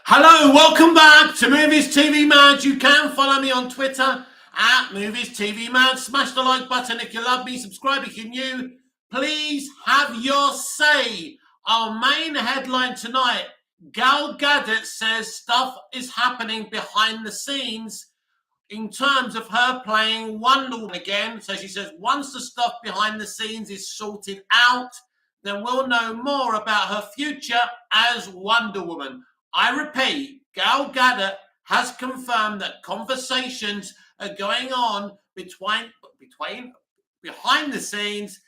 Hello, welcome back to Movies TV Mad. You can follow me on Twitter at Movies TV Mad. Smash the like button if you love me. Subscribe if you're new. Please have your say. Our main headline tonight, Gal Gadot says stuff is happening behind the scenes in terms of her playing Wonder Woman again. So she says once the stuff behind the scenes is sorted out, then we'll know more about her future as Wonder Woman. I repeat, Gal Gadot has confirmed that conversations are going on behind the scenes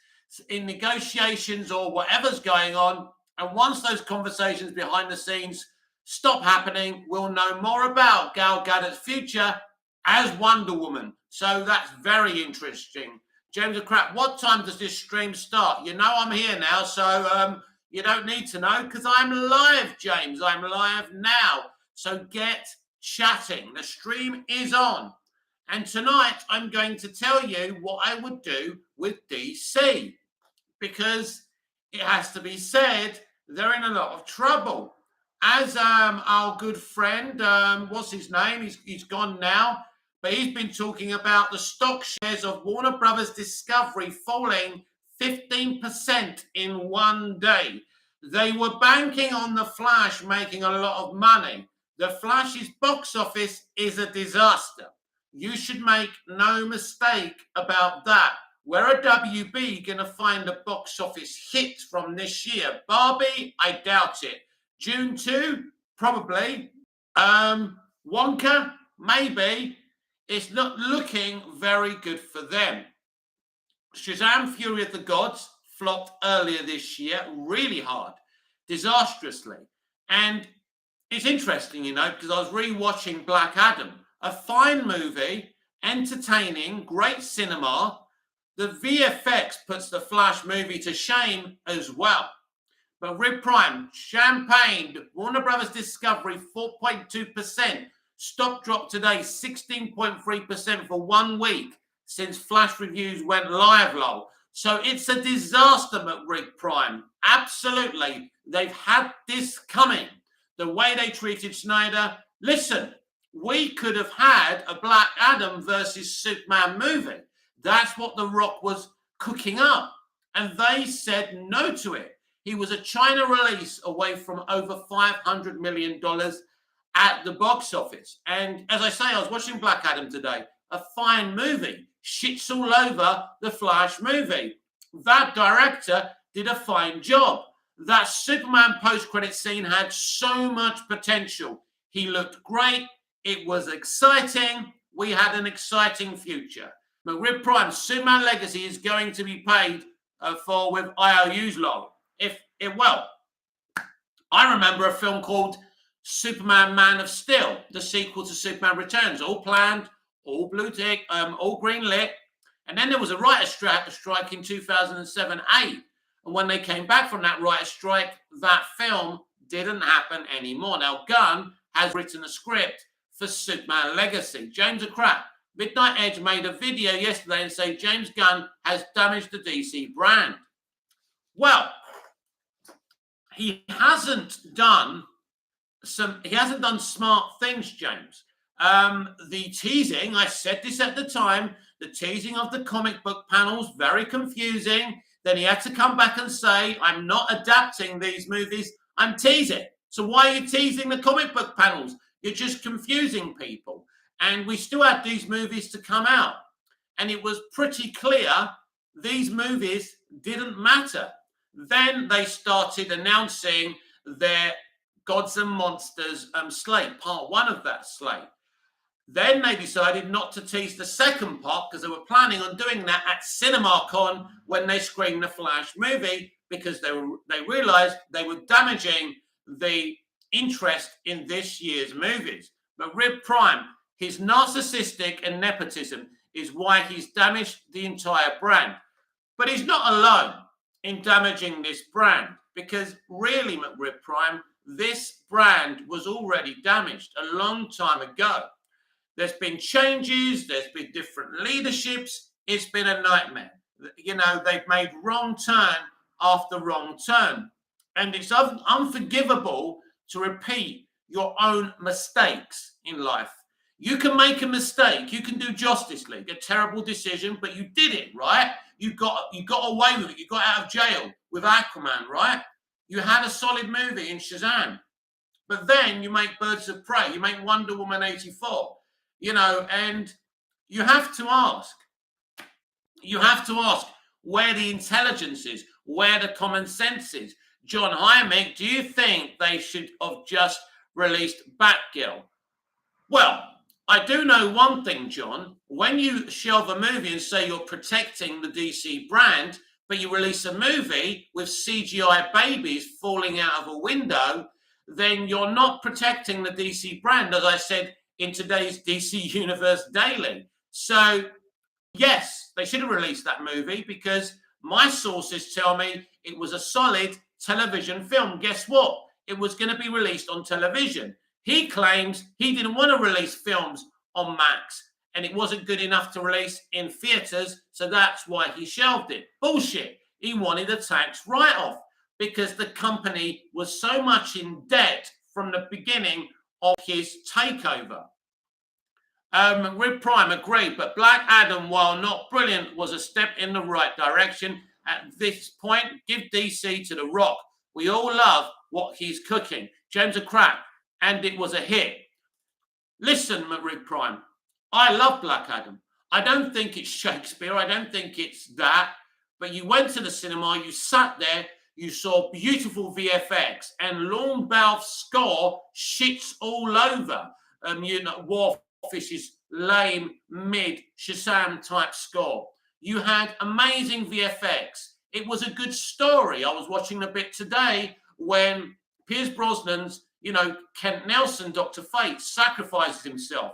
in negotiations or whatever's going on. And once those conversations behind the scenes stop happening, we'll know more about Gal Gadot's future as Wonder Woman. So that's very interesting. James of Crap, what time does this stream start? You know I'm here now, so you don't need to know because I'm live, James. I'm live now. So get chatting. The stream is on. And tonight I'm going to tell you what I would do with DC because it has to be said they're in a lot of trouble. As our good friend, what's his name? He's gone now. But he's been talking about the stock shares of Warner Brothers Discovery falling 15% in one day. They were banking on The Flash making a lot of money. The Flash's box office is a disaster. You should make no mistake about that. Where are WB going to find a box office hit from this year? Barbie? I doubt it. June 2? Probably. Wonka? Maybe. It's not looking very good for them. Shazam! Fury of the Gods flopped earlier this year, really hard, disastrously. And it's interesting, because I was rewatching Black Adam, a fine movie, entertaining, great cinema. The VFX puts the Flash movie to shame as well. But Rib Prime, Champagne, Warner Brothers Discovery, 4.2%. Stock dropped today, 16.3% for 1 week since Flash reviews went live, lol. So it's a disaster, McRib Prime. Absolutely. They've had this coming. The way they treated Snyder. Listen, we could have had a Black Adam versus Superman movie. That's what The Rock was cooking up. And they said no to it. He was a China release away from over $500 million at the box office. And as I say, I was watching Black Adam today. A fine movie. Shits all over the Flash movie. That director did a fine job. That Superman post-credit scene had so much potential. He looked great. It was exciting. We had an exciting future. McRib Prime, Superman Legacy is going to be paid for with IOUs lol. Well, I remember a film called Superman Man of Steel, the sequel to Superman Returns, all planned, all blue tick, all green lit. And then there was a writer's strike in 2007-8. And when they came back from that writer's strike, that film didn't happen anymore. Now, Gunn has written a script for Superman Legacy. James of Crap, Midnight Edge made a video yesterday and said James Gunn has damaged the DC brand. Well, he hasn't done smart things, James. The teasing, I said this at the time, the teasing of the comic book panels, very confusing. Then he had to come back and say, I'm not adapting these movies, I'm teasing. So why are you teasing the comic book panels? You're just confusing people. And we still had these movies to come out. And it was pretty clear these movies didn't matter. Then they started announcing their Gods and Monsters slate, part 1 of that slate. Then they decided not to tease the second part because they were planning on doing that at CinemaCon when they screened the Flash movie because they realized they were damaging the interest in this year's movies. But Rib Prime, his narcissistic and nepotism is why he's damaged the entire brand. But he's not alone in damaging this brand because really, McRib Prime, this brand was already damaged a long time ago. There's been changes, there's been different leaderships. It's been a nightmare. They've made wrong turn after wrong turn. And it's unforgivable to repeat your own mistakes in life. You can make a mistake. You can do Justice League, a terrible decision, but you did it, right? You got away with it. You got out of jail with Aquaman, right? You had a solid movie in Shazam. But then you make Birds of Prey, you make Wonder Woman 84, and you have to ask where the intelligence is, where the common sense is. John Hynek, do you think they should have just released Batgirl? Well, I do know one thing, John. When you shelve a movie and say you're protecting the DC brand, but you release a movie with CGI babies falling out of a window, then you're not protecting the DC brand, as I said in today's DC Universe Daily. So, yes, they should have released that movie because my sources tell me it was a solid television film. Guess what? It was going to be released on television. He claims he didn't want to release films on Max and it wasn't good enough to release in theaters, so that's why he shelved it. Bullshit. He wanted a tax write-off because the company was so much in debt from the beginning of his takeover. Rib Prime agreed, but Black Adam, while not brilliant, was a step in the right direction. At this point, give DC to The Rock. We all love what he's cooking. James a crack, and it was a hit. Listen, Rib Prime, I love Black Adam. I don't think it's Shakespeare. I don't think it's that. But you went to the cinema, you sat there, you saw beautiful VFX, and Lorne Balfe's score shits all over. Warfish's lame, mid, Shazam type score. You had amazing VFX. It was a good story. I was watching a bit today when Pierce Brosnan's, Kent Nelson, Dr. Fate, sacrifices himself.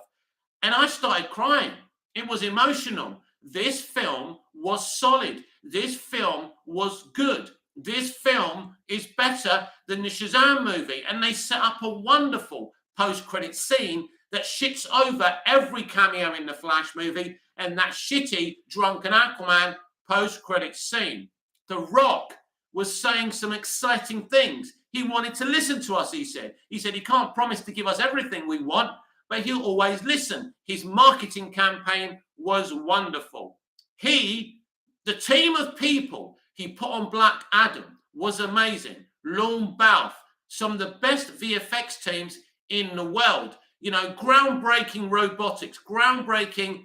And I started crying. It was emotional. This film was solid. This film was good. This film is better than the Shazam movie. And they set up a wonderful post-credit scene that shits over every cameo in the Flash movie and that shitty drunken Aquaman post-credit scene. The Rock was saying some exciting things. He wanted to listen to us, he said. He said he can't promise to give us everything we want, but he'll always listen. His marketing campaign was wonderful. The team of people he put on Black Adam was amazing. Lorne Balfe, some of the best VFX teams in the world. Groundbreaking robotics, groundbreaking,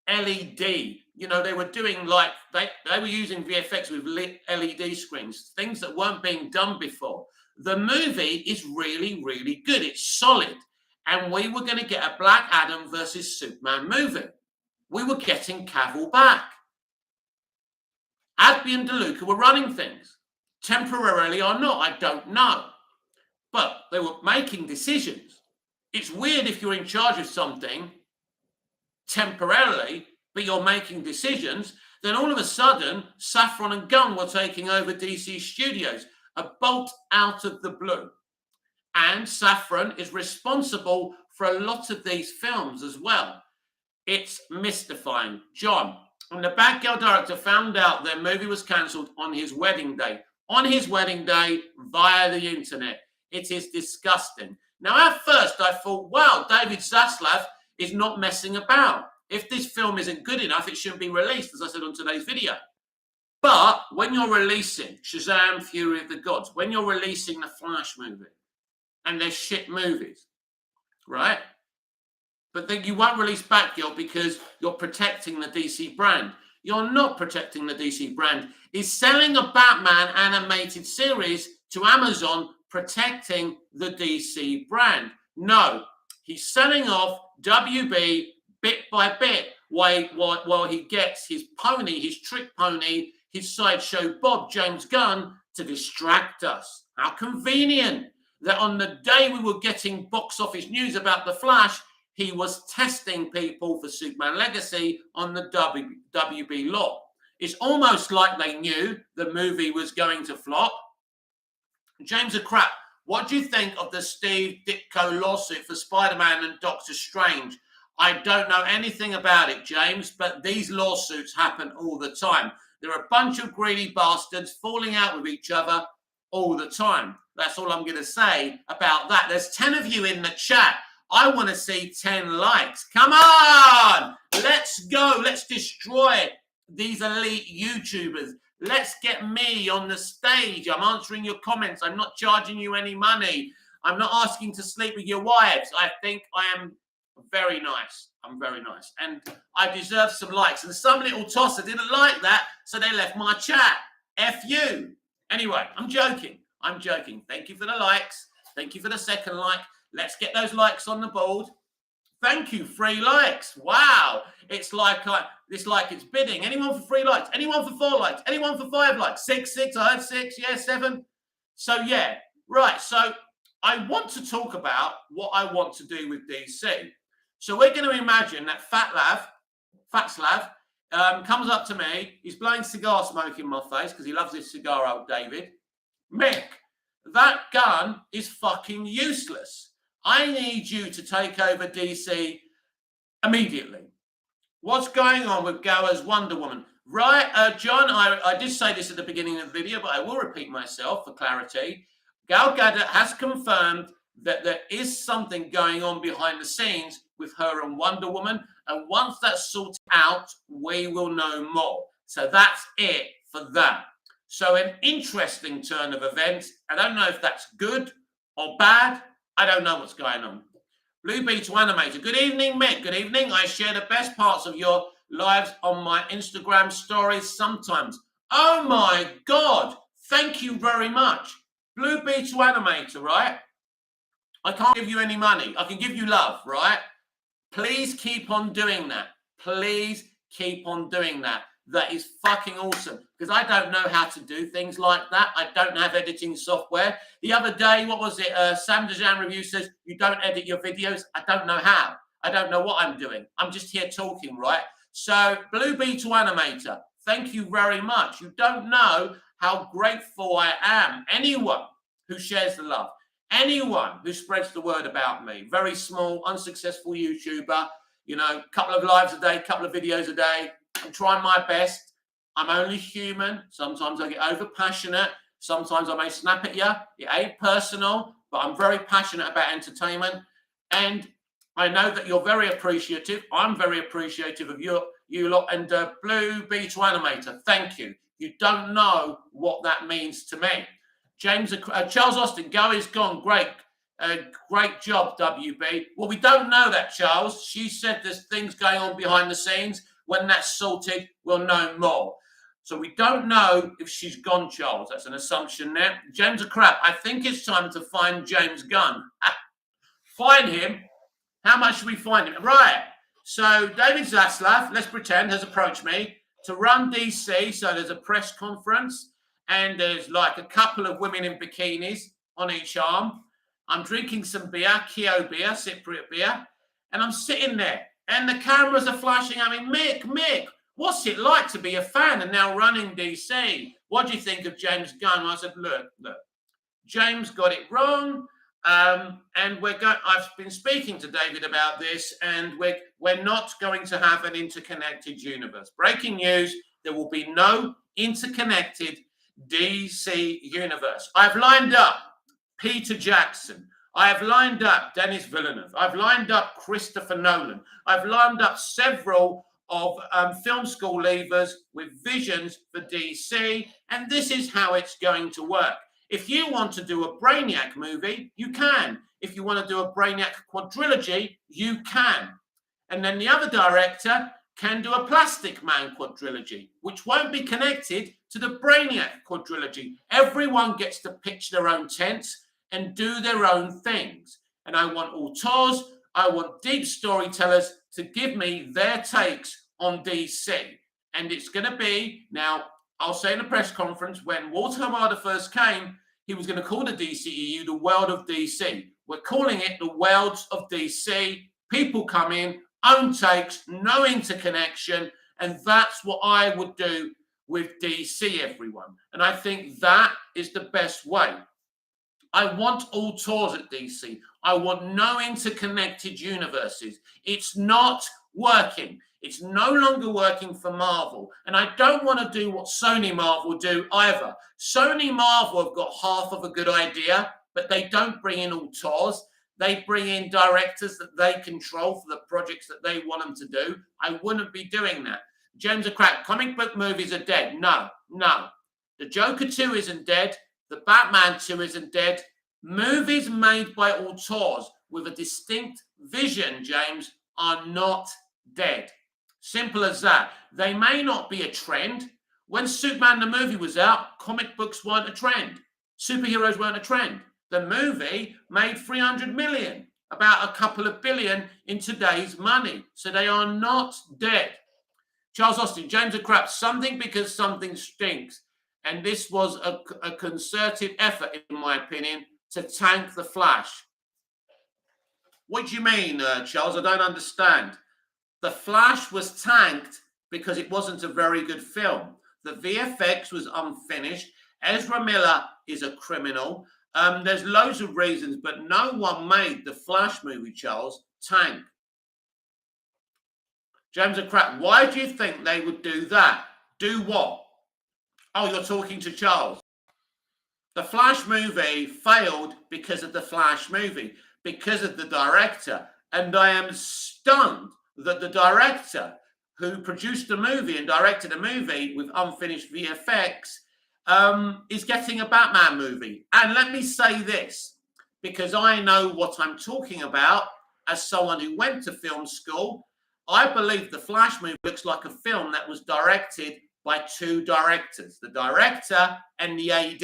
LED. They were doing they were using VFX with LED screens, things that weren't being done before. The movie is really, really good. It's solid. And we were going to get a Black Adam versus Superman movie. We were getting Cavill back. Adby and DeLuca were running things. Temporarily or not, I don't know. But they were making decisions. It's weird if you're in charge of something temporarily, but you're making decisions, then all of a sudden, Safran and Gunn were taking over DC Studios, a bolt out of the blue. And Safran is responsible for a lot of these films as well. It's mystifying. John, when the Batgirl director found out their movie was cancelled on his wedding day via the internet. It is disgusting. Now, at first, I thought, wow, David Zaslav is not messing about. If this film isn't good enough, it shouldn't be released, as I said on today's video. But when you're releasing Shazam, Fury of the Gods, when you're releasing the Flash movie, and they're shit movies, right? But then you won't release Batgirl because you're protecting the DC brand. You're not protecting the DC brand. He's selling a Batman animated series to Amazon, protecting the DC brand. No, he's selling off WB bit by bit while he gets his pony, his trick pony, his sideshow Bob, James Gunn, to distract us. How convenient that on the day we were getting box office news about The Flash, he was testing people for Superman Legacy on the WB lot. It's almost like they knew the movie was going to flop. James a crap. What do you think of the Steve Ditko lawsuit for Spider-Man and Doctor Strange? I don't know anything about it, James, but these lawsuits happen all the time. There are a bunch of greedy bastards falling out with each other all the time. That's all I'm going to say about that. There's 10 of you in the chat. I want to see 10 likes. Come on! Let's go. Let's destroy these elite YouTubers. Let's get me on the stage. I'm answering your comments. I'm not charging you any money. I'm not asking to sleep with your wives. I think I am very nice. I'm very nice. And I deserve some likes. And some little tosser didn't like that, so they left my chat. F you. Anyway, I'm joking. I'm joking. Thank you for the likes. Thank you for the second like. Let's get those likes on the board. Thank you, 3 likes. Wow. It's like it's bidding. Anyone for 3 likes? Anyone for 4 likes? Anyone for 5 likes? 6. I heard 6. Yeah, 7. So yeah, right. So I want to talk about what I want to do with DC. So we're going to imagine that Fatslav, comes up to me. He's blowing cigar smoke in my face because he loves this cigar, old David. Mick, that gun is fucking useless. I need you to take over DC immediately. What's going on with Gower's Wonder Woman? Right, John, I did say this at the beginning of the video, but I will repeat myself for clarity. Gal Gadot has confirmed that there is something going on behind the scenes with her and Wonder Woman. And once that's sorted out, we will know more. So that's it for that. So an interesting turn of events. I don't know if that's good or bad. I don't know what's going on. Blue Beetle Animator. Good evening, Mick. Good evening. I share the best parts of your lives on my Instagram stories sometimes. Oh my God. Thank you very much. Blue Beetle Animator, right? I can't give you any money. I can give you love, right? Please keep on doing that. Please keep on doing that. That is fucking awesome. Because I don't know how to do things like that. I don't have editing software. The other day, what was it? Sam Dejan Review says, you don't edit your videos. I don't know how. I don't know what I'm doing. I'm just here talking, right? So, Blue Beetle Animator, thank you very much. You don't know how grateful I am. Anyone who shares the love. Anyone who spreads the word about me. Very small, unsuccessful YouTuber. You know, couple of lives a day, couple of videos a day. I'm trying my best. I'm only human. Sometimes I get over passionate. Sometimes I may snap at you. It ain't personal, but I'm very passionate about entertainment. And I know that you're very appreciative. I'm very appreciative of you lot. And Blue Beetle Animator, thank you. You don't know what that means to me. James, Charles Austin, go is gone. Great. Great job, WB. Well, we don't know that, Charles. She said there's things going on behind the scenes. When that's sorted, we'll know more. So we don't know if she's gone, Charles. That's an assumption there. James a crap. I think it's time to find James Gunn. Find him? How much should we find him? Right. So David Zaslav, let's pretend, has approached me to run DC. So there's a press conference and there's like a couple of women in bikinis on each arm. I'm drinking some beer, Keo beer, Cypriot beer, and I'm sitting there. And the cameras are flashing at me. Mick, what's it like to be a fan and now running DC? What do you think of James Gunn? I said, look, James got it wrong. And I've been speaking to David about this, and we're not going to have an interconnected universe. Breaking news, there will be no interconnected DC universe. I've lined up Peter Jackson. I have lined up Denis Villeneuve. I've lined up Christopher Nolan. I've lined up several of film school leavers with visions for DC, and this is how it's going to work. If you want to do a Brainiac movie, you can. If you want to do a Brainiac quadrilogy, you can. And then the other director can do a Plastic Man quadrilogy, which won't be connected to the Brainiac quadrilogy. Everyone gets to pitch their own tents and do their own things. And I want auteurs, I want deep storytellers to give me their takes on DC. And it's going to be, now, I'll say in a press conference, when Walter Hamada first came, he was going to call the DCEU the world of DC. We're calling it the worlds of DC. People come in, own takes, no interconnection, and that's what I would do with DC, everyone. And I think that is the best way. I want all tours at DC. I want no interconnected universes. It's not working. It's no longer working for Marvel. And I don't want to do what Sony Marvel do either. Sony Marvel have got half of a good idea, but they don't bring in auteurs. They bring in directors that they control for the projects that they want them to do. I wouldn't be doing that. James a crack. Comic book movies are dead. No. The Joker 2 isn't dead. The Batman 2 isn't dead. Movies made by auteurs with a distinct vision, James, are not dead. Simple as that. They may not be a trend. When Superman the movie was out, comic books weren't a trend. Superheroes weren't a trend. The movie made 300 million, about a couple of billion in today's money. So they are not dead. Charles Austin, James a crap, something because something stinks. And this was a concerted effort, in my opinion, to tank The Flash. What do you mean, Charles? I don't understand. The Flash was tanked because it wasn't a very good film. The VFX was unfinished. Ezra Miller is a criminal. There's loads of reasons, but no one made the Flash movie, Charles, tank. James a crap. Why do you think they would do that? Do what? Oh, you're talking to Charles. The Flash movie failed because of the Flash movie, because of the director. And I am stunned that the director who produced the movie and directed a movie with unfinished VFX is getting a Batman movie. And let me say this, because I know what I'm talking about as someone who went to film school. I believe the Flash movie looks like a film that was directed by two directors, the director and the AD,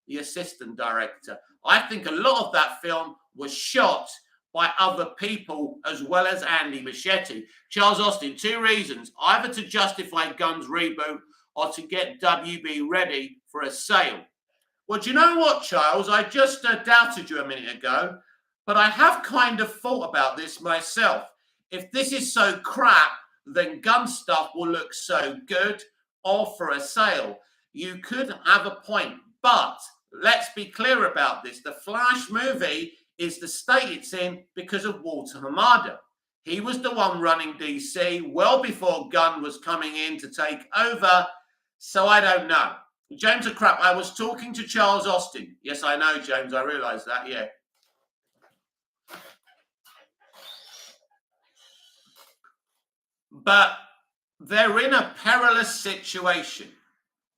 the assistant director. I think a lot of that film was shot by other people as well as Andy Muschietti. Charles Austin, 2 reasons, either to justify Gunn's reboot or to get WB ready for a sale. Well, do you know what, Charles? I just doubted you a minute ago, but I have kind of thought about this myself. If this is so crap, then Gunn stuff will look so good or for a sale. You could have a point, but let's be clear about this. The Flash movie is the state it's in because of Walter Hamada. He was the one running DC well before Gunn was coming in to take over. So I don't know. James a crap. I was talking to Charles Austin. Yes, I know, James. I realise that, yeah. But they're in a perilous situation.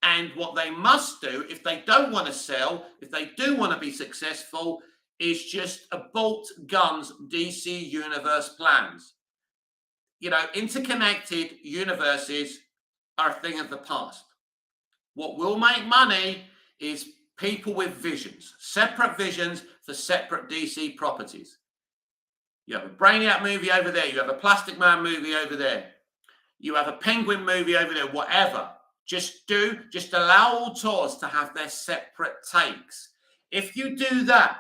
And what they must do, if they don't want to sell, if they do want to be successful, is just abort Gunn's DC universe plans. You know, interconnected universes are a thing of the past. What will make money is people with visions, separate visions for separate DC properties. You have a Brainiac movie over there. You have a Plastic Man movie over there. You have a Penguin movie over there, whatever. Just allow auteurs to have their separate takes. If you do that,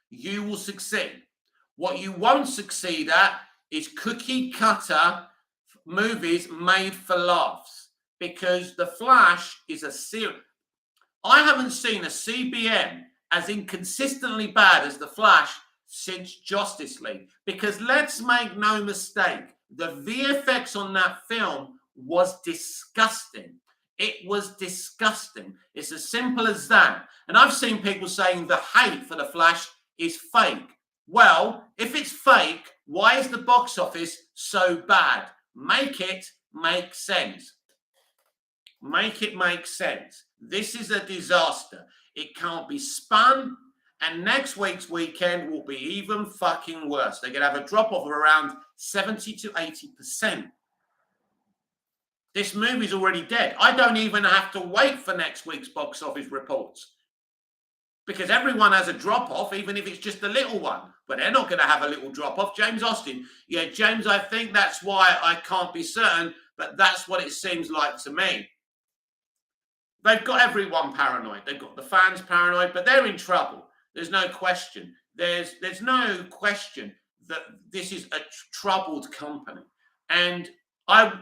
you will succeed. What you won't succeed at is cookie cutter movies made for laughs, because The Flash is a series. I haven't seen a CBM as inconsistently bad as The Flash since Justice League, because let's make no mistake, the VFX on that film was disgusting. It was disgusting. It's as simple as that. And I've seen people saying the hate for The Flash is fake. Well, if it's fake, why is the box office so bad? Make it make sense. Make it make sense. This is a disaster. It can't be spun. And next week's weekend will be even fucking worse. They're going to have a drop-off of around 70 to 80%. This movie's already dead. I don't even have to wait for next week's box office reports, because everyone has a drop-off, even if it's just a little one. But they're not going to have a little drop-off. James Austin. Yeah, James, I think that's why I can't be certain, but that's what it seems like to me. They've got everyone paranoid. They've got the fans paranoid, but they're in trouble. There's no question. There's no question that this is a troubled company. And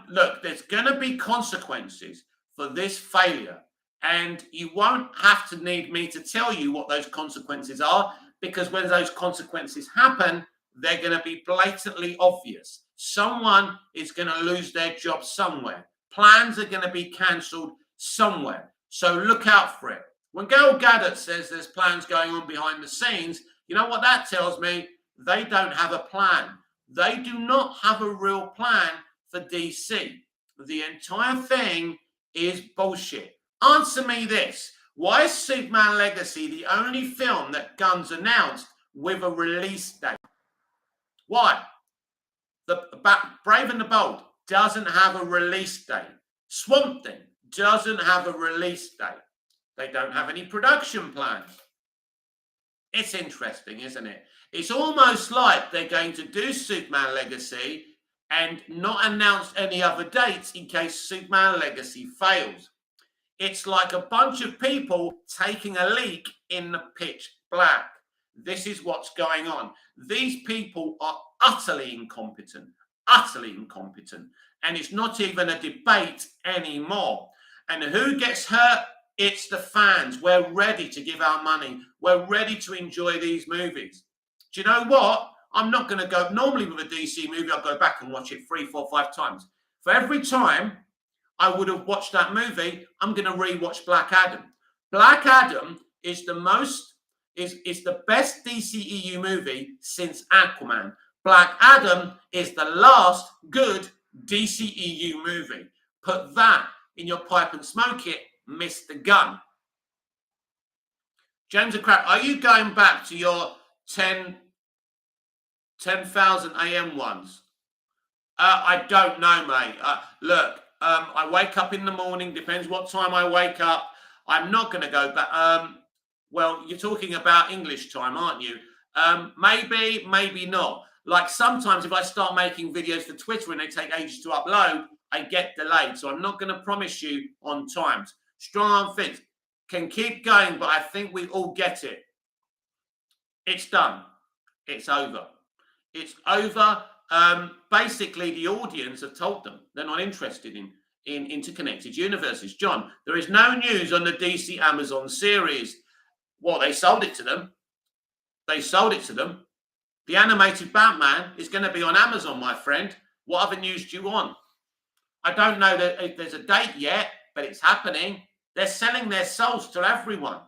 look, there's going to be consequences for this failure. And you won't have to need me to tell you what those consequences are, because when those consequences happen, they're going to be blatantly obvious. Someone is going to lose their job somewhere. Plans are going to be cancelled somewhere. So look out for it. When Gal Gadot says there's plans going on behind the scenes, you know what that tells me? They don't have a plan. They do not have a real plan for DC. The entire thing is bullshit. Answer me this. Why is Superman Legacy the only film that Gunn's announced with a release date? Why? The Brave and the Bold doesn't have a release date. Swamp Thing doesn't have a release date. They don't have any production plans. It's interesting, isn't it? It's almost like they're going to do Superman Legacy and not announce any other dates in case Superman Legacy fails. It's like a bunch of people taking a leak in the pitch black. This is what's going on. These people are utterly incompetent, and it's not even a debate anymore. And who gets hurt? It's the fans. We're ready to give our money. We're ready to enjoy these movies. Do you know what? I'm not going to go. Normally with a DC movie, I'll go back and watch it 3, 4, 5 times. For every time I would have watched that movie, I'm going to rewatch Black Adam. Black Adam is the best DCEU movie since Aquaman. Black Adam is the last good DCEU movie. Put that in your pipe and smoke it, Mr. Gunn. James O'Crack, are you going back to your 10,000 AM ones? I don't know, mate. Look, I wake up in the morning, depends what time I wake up. I'm not going to go back. Well, you're talking about English time, aren't you? Maybe, maybe not. Like sometimes if I start making videos for Twitter and they take ages to upload, I get delayed. So I'm not going to promise you on times. Strong Arm Fix can keep going, but I think we all get it. It's done. It's over. It's over. Basically, the audience have told them they're not interested in interconnected universes. John, there is no news on the DC Amazon series. Well, they sold it to them. They sold it to them. The animated Batman is going to be on Amazon, my friend. What other news do you want? I don't know that if there's a date yet, but it's happening. They're selling their souls to everyone.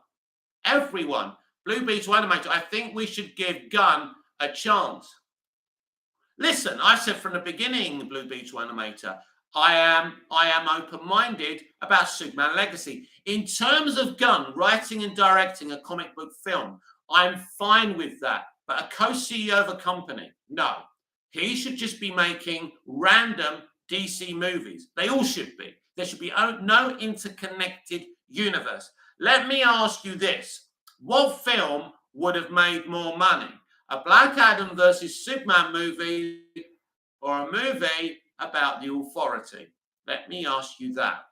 Everyone. Blue Beetle Animator, I think we should give Gunn a chance. Listen, I said from the beginning, Blue Beetle Animator, I am open-minded about Superman Legacy. In terms of Gunn writing and directing a comic book film, I'm fine with that. But a co-CEO of a company, no. He should just be making random DC movies. They all should be. There should be no interconnected universe. Let me ask you this. What film would have made more money? A Black Adam versus Superman movie or a movie about the Authority? Let me ask you that.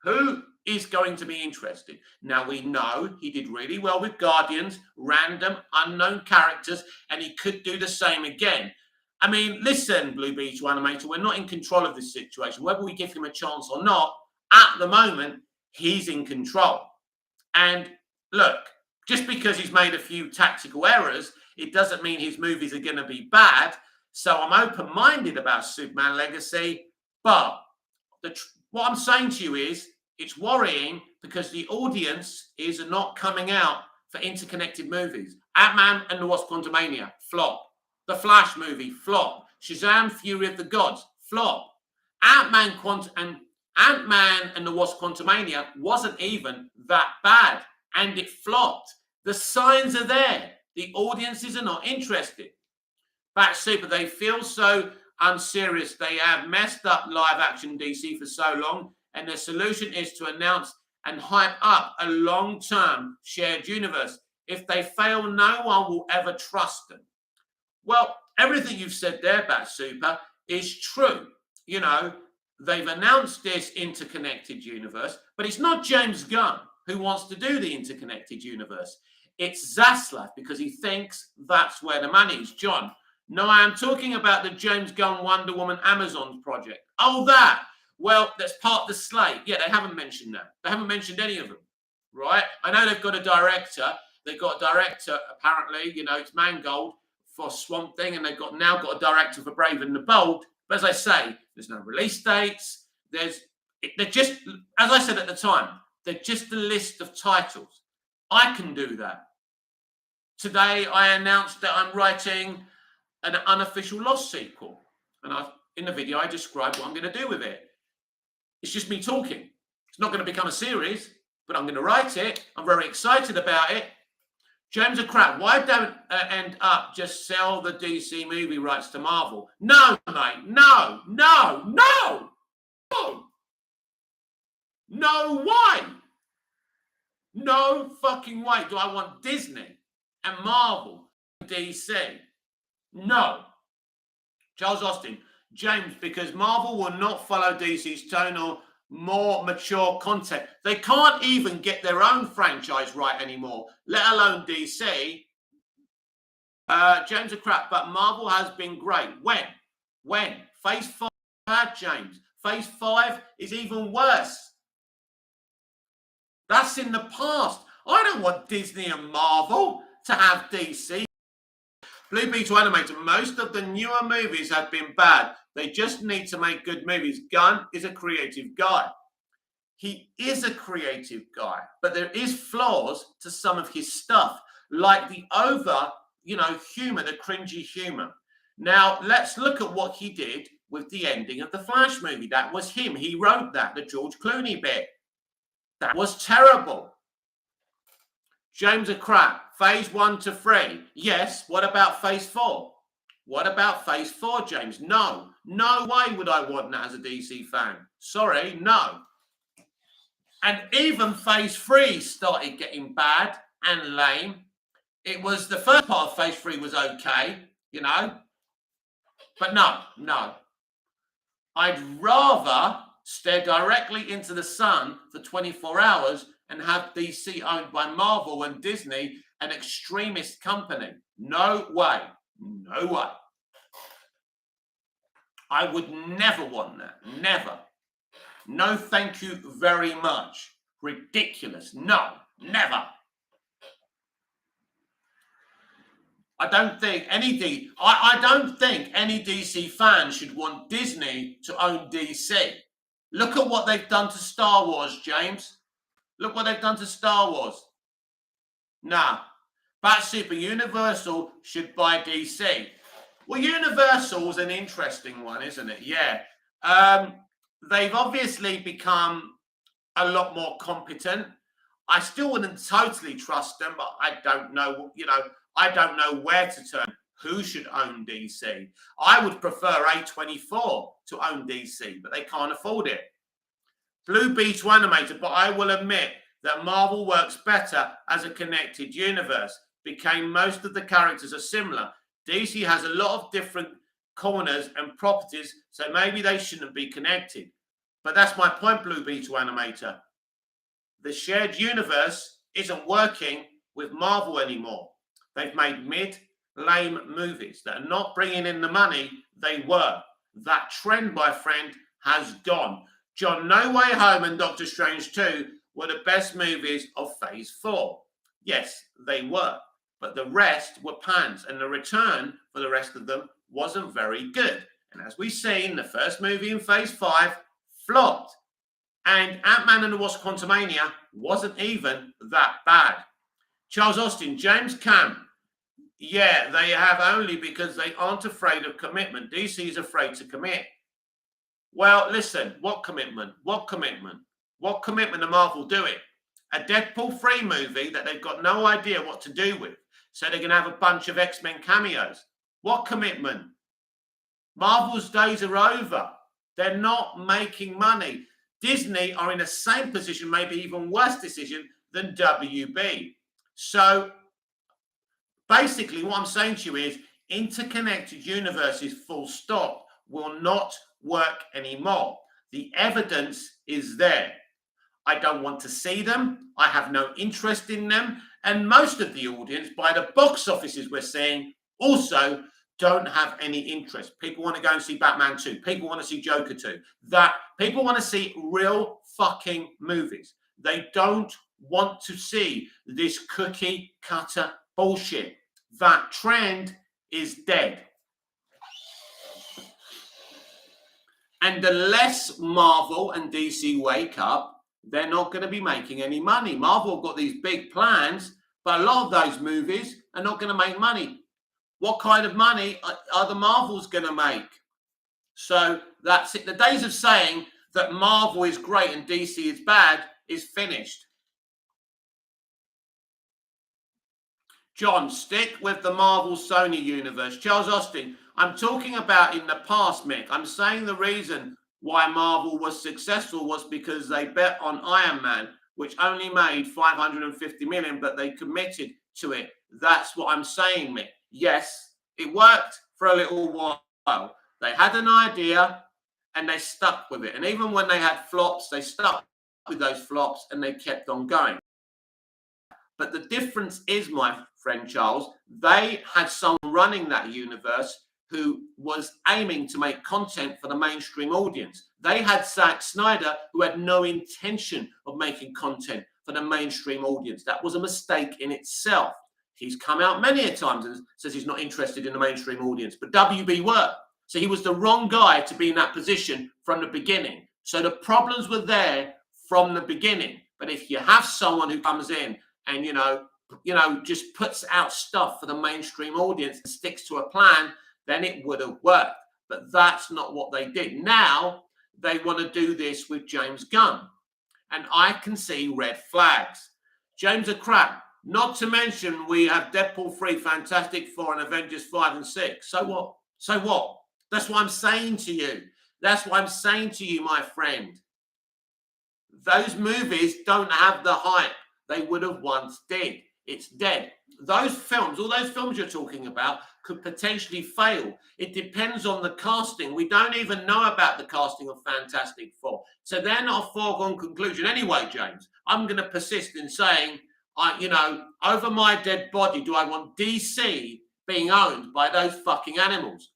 Who is going to be interested? Now, we know he did really well with Guardians, random, unknown characters, and he could do the same again. I mean, listen, Blue Beetle Animator, we're not in control of this situation. Whether we give him a chance or not, at the moment, he's in control. And look, just because he's made a few tactical errors, it doesn't mean his movies are going to be bad. So I'm open-minded about Superman Legacy. But what I'm saying to you is, it's worrying because the audience is not coming out for interconnected movies. Ant-Man and the Wasp Quantumania, flop. The Flash movie, flop. Shazam! Fury of the Gods, flop. Ant-Man and the Wasp Quantumania wasn't even that bad, and it flopped. The signs are there. The audiences are not interested. Bat Super, they feel so unserious. They have messed up live action DC for so long, and their solution is to announce and hype up a long-term shared universe. If they fail, no one will ever trust them. Well, everything you've said there, Bat Super, is true. You know, they've announced this interconnected universe, but it's not James Gunn who wants to do the interconnected universe. It's Zaslav because he thinks that's where the money is. John, no, I am talking about the James Gunn Wonder Woman Amazon project. Oh, that. Well, that's part of the slate. Yeah, they haven't mentioned that. They haven't mentioned any of them, right? I know they've got a director. They've got a director, apparently, you know, it's Mangold for Swamp Thing, and they've now got a director for Brave and the Bold. But as I say, there's no release dates. They're just, as I said at the time, they're just a list of titles. I can do that. Today, I announced that I'm writing an unofficial Lost sequel. And in the video, I described what I'm going to do with it. It's just me talking. It's not going to become a series, but I'm going to write it. I'm very excited about it. James are crap. Why don't end up just sell the DC movie rights to Marvel? No, mate. No. No way. No fucking way do I want Disney and Marvel and DC. No. Charles Austin. James, because Marvel will not follow DC's tone or more mature content. They can't even get their own franchise right anymore, let alone DC. James are crap, but Marvel has been great. When? Phase 5 bad, James. Phase 5 is even worse. That's in the past. I don't want Disney and Marvel to have DC. Blue Beetle Animator, most of the newer movies have been bad. They just need to make good movies. Gunn is a creative guy. He is a creative guy, but there is flaws to some of his stuff, like the humor, the cringy humor. Now, let's look at what he did with the ending of the Flash movie. That was him. He wrote that, the George Clooney bit. That was terrible. James are crap. Phase 1 to 3. Yes. What about phase 4? What about phase 4, James? No way would I want that as a DC fan. Sorry, no. And even phase 3 started getting bad and lame. It was the first part of phase 3 was okay, but no. I'd rather stare directly into the sun for 24 hours and have DC owned by Marvel and Disney, an extremist company. No way. No way. I would never want that. Never. No, thank you very much. Ridiculous. No, never. I don't think any DC fan should want Disney to own DC. Look at what they've done to Star Wars, James. Look what they've done to Star Wars. Nah. Bat Super, Universal should buy DC. Well, Universal's an interesting one, isn't it? Yeah. They've obviously become a lot more competent. I still wouldn't totally trust them, but I don't know, I don't know where to turn. Who should own DC? I would prefer A24 to own DC, but they can't afford it. Blue Beetle Animator, but I will admit that Marvel works better as a connected universe. Most of the characters are similar. DC has a lot of different corners and properties, so maybe they shouldn't be connected. But that's my point, Blue Beetle Animator. The shared universe isn't working with Marvel anymore. They've made lame movies that are not bringing in the money they were. That trend, my friend, has gone. John, No Way Home and Doctor Strange 2 were the best movies of Phase 4. Yes, they were. But the rest were pans, and the return for the rest of them wasn't very good. And as we've seen, the first movie in Phase 5 flopped. And Ant-Man and the Wasp Quantumania wasn't even that bad. Charles Austin, James Cam. Yeah, they have only because they aren't afraid of commitment. DC is afraid to commit. Well, listen, what commitment? What commitment? What commitment are Marvel doing? A Deadpool 3 movie that they've got no idea what to do with. So they're going to have a bunch of X-Men cameos. What commitment? Marvel's days are over. They're not making money. Disney are in the same position, maybe even worse decision than WB. So basically what I'm saying to you is interconnected universes full stop will not work anymore. The evidence is there. I don't want to see them. I have no interest in them. And most of the audience, by the box offices we're seeing, also don't have any interest. People want to go and see Batman 2. People want to see Joker 2. People want to see real fucking movies. They don't want to see this cookie cutter bullshit. That trend is dead. And the less Marvel and DC wake up, they're not going to be making any money. Marvel have got these big plans, but a lot of those movies are not going to make money. What kind of money are the Marvels going to make? So that's it. The days of saying that Marvel is great and DC is bad is finished. John, stick with the Marvel Sony universe. Charles Austin, I'm talking about in the past, Mick. I'm saying the reason why Marvel was successful was because they bet on Iron Man, which only made 550 million, but they committed to it. That's what I'm saying, Mick. Yes, it worked for a little while. They had an idea and they stuck with it. And even when they had flops, they stuck with those flops and they kept on going. But the difference is, my friend Charles, they had someone running that universe who was aiming to make content for the mainstream audience. They had Zack Snyder, who had no intention of making content for the mainstream audience. That was a mistake in itself. He's come out many a times and says he's not interested in the mainstream audience, but WB were. So he was the wrong guy to be in that position from the beginning. So the problems were there from the beginning. But if you have someone who comes in and, just puts out stuff for the mainstream audience and sticks to a plan, then it would have worked. But that's not what they did. Now they want to do this with James Gunn. And I can see red flags. James are crap. Not to mention we have Deadpool 3, Fantastic Four, and Avengers 5 and 6. So what? So what? That's what I'm saying to you. That's what I'm saying to you, my friend. Those movies don't have the hype they would have once did. It's dead. Those films, all those films you're talking about, could potentially fail. It depends on the casting. We don't even know about the casting of Fantastic Four. So they're not a foregone conclusion. Anyway, James, I'm going to persist in saying, over my dead body, do I want DC being owned by those fucking animals?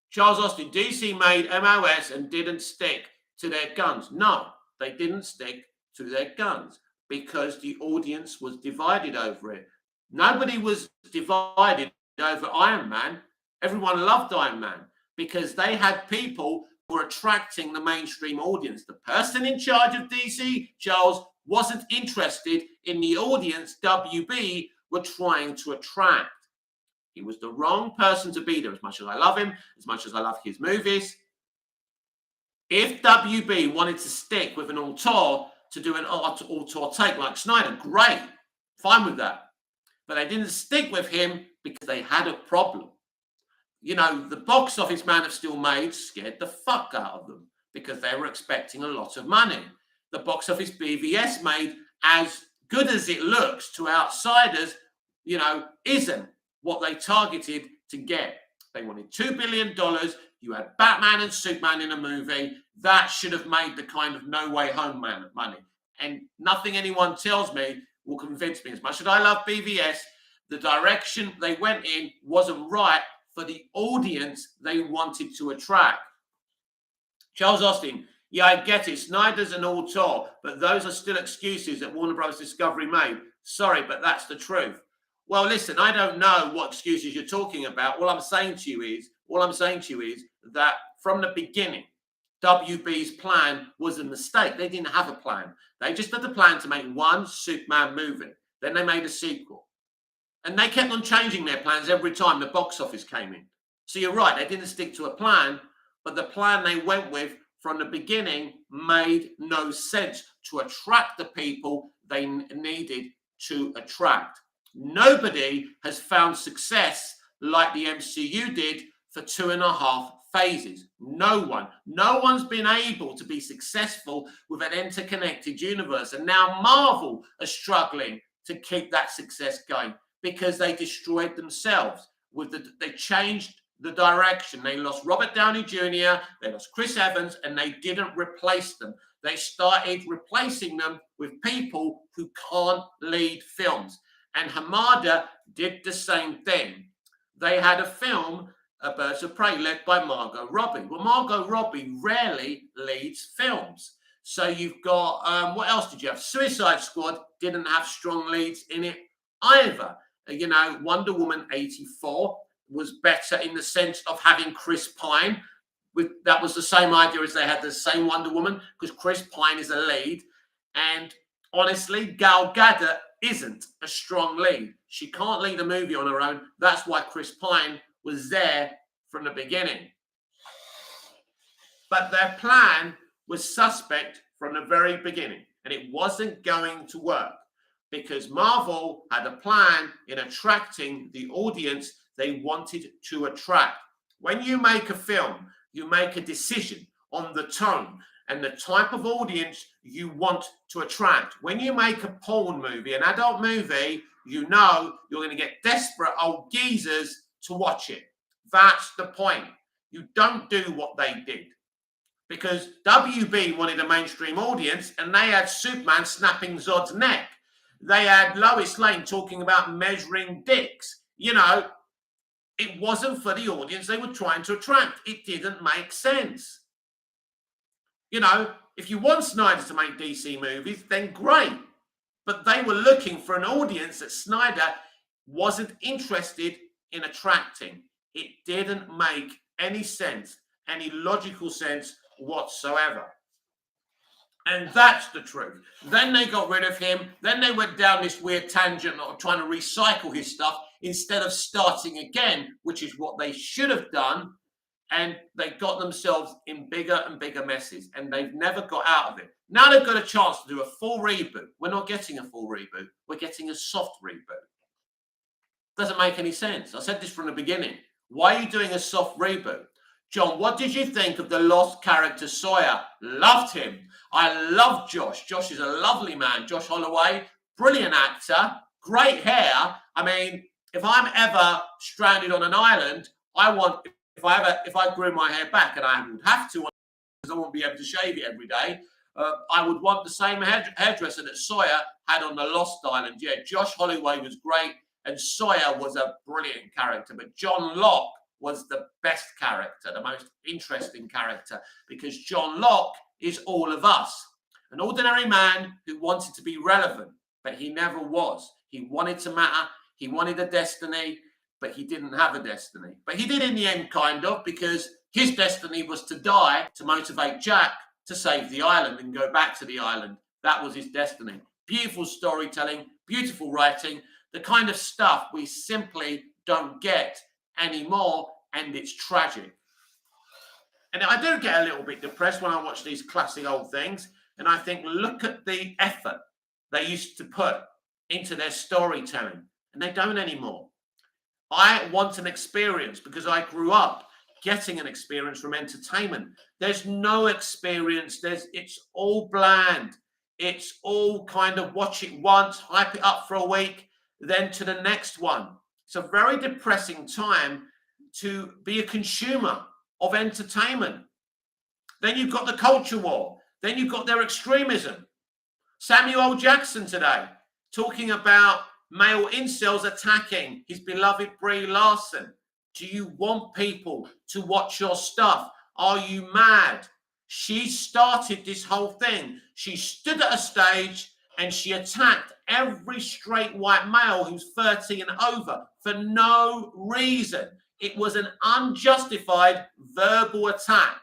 Charles Austin, DC made MOS and didn't stick to their guns. No, they didn't stick to their guns because the audience was divided over it. Nobody was divided over Iron Man. Everyone loved Iron Man because they had people who were attracting the mainstream audience. The person in charge of DC, Charles, wasn't interested in the audience WB were trying to attract. He was the wrong person to be there, as much as I love him, as much as I love his movies. If WB wanted to stick with an auteur to do an auteur take like Snyder, great, fine with that. But they didn't stick with him because they had a problem. The box office Man of Steel made scared the fuck out of them because they were expecting a lot of money. The box office BVS made, as good as it looks to outsiders, isn't what they targeted to get. They wanted $2 billion. You had Batman and Superman in a movie. That should have made the kind of No Way Home money. And nothing anyone tells me will convince me. As much as I love BVS, the direction they went in wasn't right for the audience they wanted to attract. Charles Austin, yeah, I get it. Snyder's an auteur, but those are still excuses that Warner Bros. Discovery made. Sorry, but that's the truth. Well, listen, I don't know what excuses you're talking about. All I'm saying to you is that from the beginning, WB's plan was a mistake. They didn't have a plan. They just had a plan to make one Superman movie. Then they made a sequel. And they kept on changing their plans every time the box office came in. So you're right, they didn't stick to a plan, but the plan they went with from the beginning made no sense to attract the people they needed to attract. Nobody has found success like the MCU did for 2.5 phases. No one. No one's been able to be successful with an interconnected universe. And now Marvel are struggling to keep that success going because they destroyed themselves. They changed the direction. They lost Robert Downey Jr., they lost Chris Evans, and they didn't replace them. They started replacing them with people who can't lead films. And Hamada did the same thing. They had a film, Birds of Prey, led by Margot Robbie. Well, Margot Robbie rarely leads films. So you've got, what else did you have? Suicide Squad didn't have strong leads in it either. Wonder Woman 84 was better in the sense of having Chris Pine. That was the same idea as they had the same Wonder Woman, because Chris Pine is a lead. And honestly, Gal Gadot isn't a strong lead. She can't lead a movie on her own. That's why Chris Pine was there from the beginning. But their plan was suspect from the very beginning, and it wasn't going to work because Marvel had a plan in attracting the audience they wanted to attract. When you make a film, you make a decision on the tone and the type of audience you want to attract. When you make a porn movie, an adult movie, you know you're going to get desperate old geezers to watch it. That's the point. You don't do what they did. Because WB wanted a mainstream audience, and they had Superman snapping Zod's neck. They had Lois Lane talking about measuring dicks. You know, it wasn't for the audience they were trying to attract. It didn't make sense. You know, if you want Snyder to make DC movies, then great. But they were looking for an audience that Snyder wasn't interested in attracting. It didn't make any sense, any logical sense whatsoever. And that's the truth. Then they got rid of him. Then they went down this weird tangent of trying to recycle his stuff instead of starting again, which is what they should have done. And they got themselves in bigger and bigger messes, and they've never got out of it. Now they've got a chance to do a full reboot. We're not getting a full reboot. We're getting a soft reboot. Doesn't make any sense. I said this from the beginning. Why are you doing a soft reboot? John, what did you think of the lost character Sawyer? Loved him. I love Josh. Josh is a lovely man. Josh Holloway, brilliant actor, great hair. I mean, if I'm ever stranded on an island, if I grew my hair back, and I would have to because I won't be able to shave it every day, I would want the same hairdresser that Sawyer had on the Lost Island. Yeah, Josh Holloway was great, and Sawyer was a brilliant character, but John Locke was the best character, the most interesting character, because John Locke is all of us. An ordinary man who wanted to be relevant, but he never was. He wanted to matter. He wanted a destiny, but he didn't have a destiny. But he did in the end, kind of, because his destiny was to die to motivate Jack to save the island and go back to the island. That was his destiny. Beautiful storytelling, beautiful writing, the kind of stuff we simply don't get anymore, and it's tragic. And I do get a little bit depressed when I watch these classic old things, and I think, look at the effort they used to put into their storytelling, and they don't anymore. I want an experience because I grew up getting an experience from entertainment. There's no experience. It's all bland. It's all kind of watch it once, hype it up for a week, then to the next one. It's a very depressing time to be a consumer of entertainment. Then you've got the culture war. Then you've got their extremism. Samuel L. Jackson today talking about male incels attacking his beloved Brie Larson. Do you want people to watch your stuff? Are you mad? She started this whole thing. She stood at a stage and she attacked every straight white male who's 30 and over for no reason. It was an unjustified verbal attack.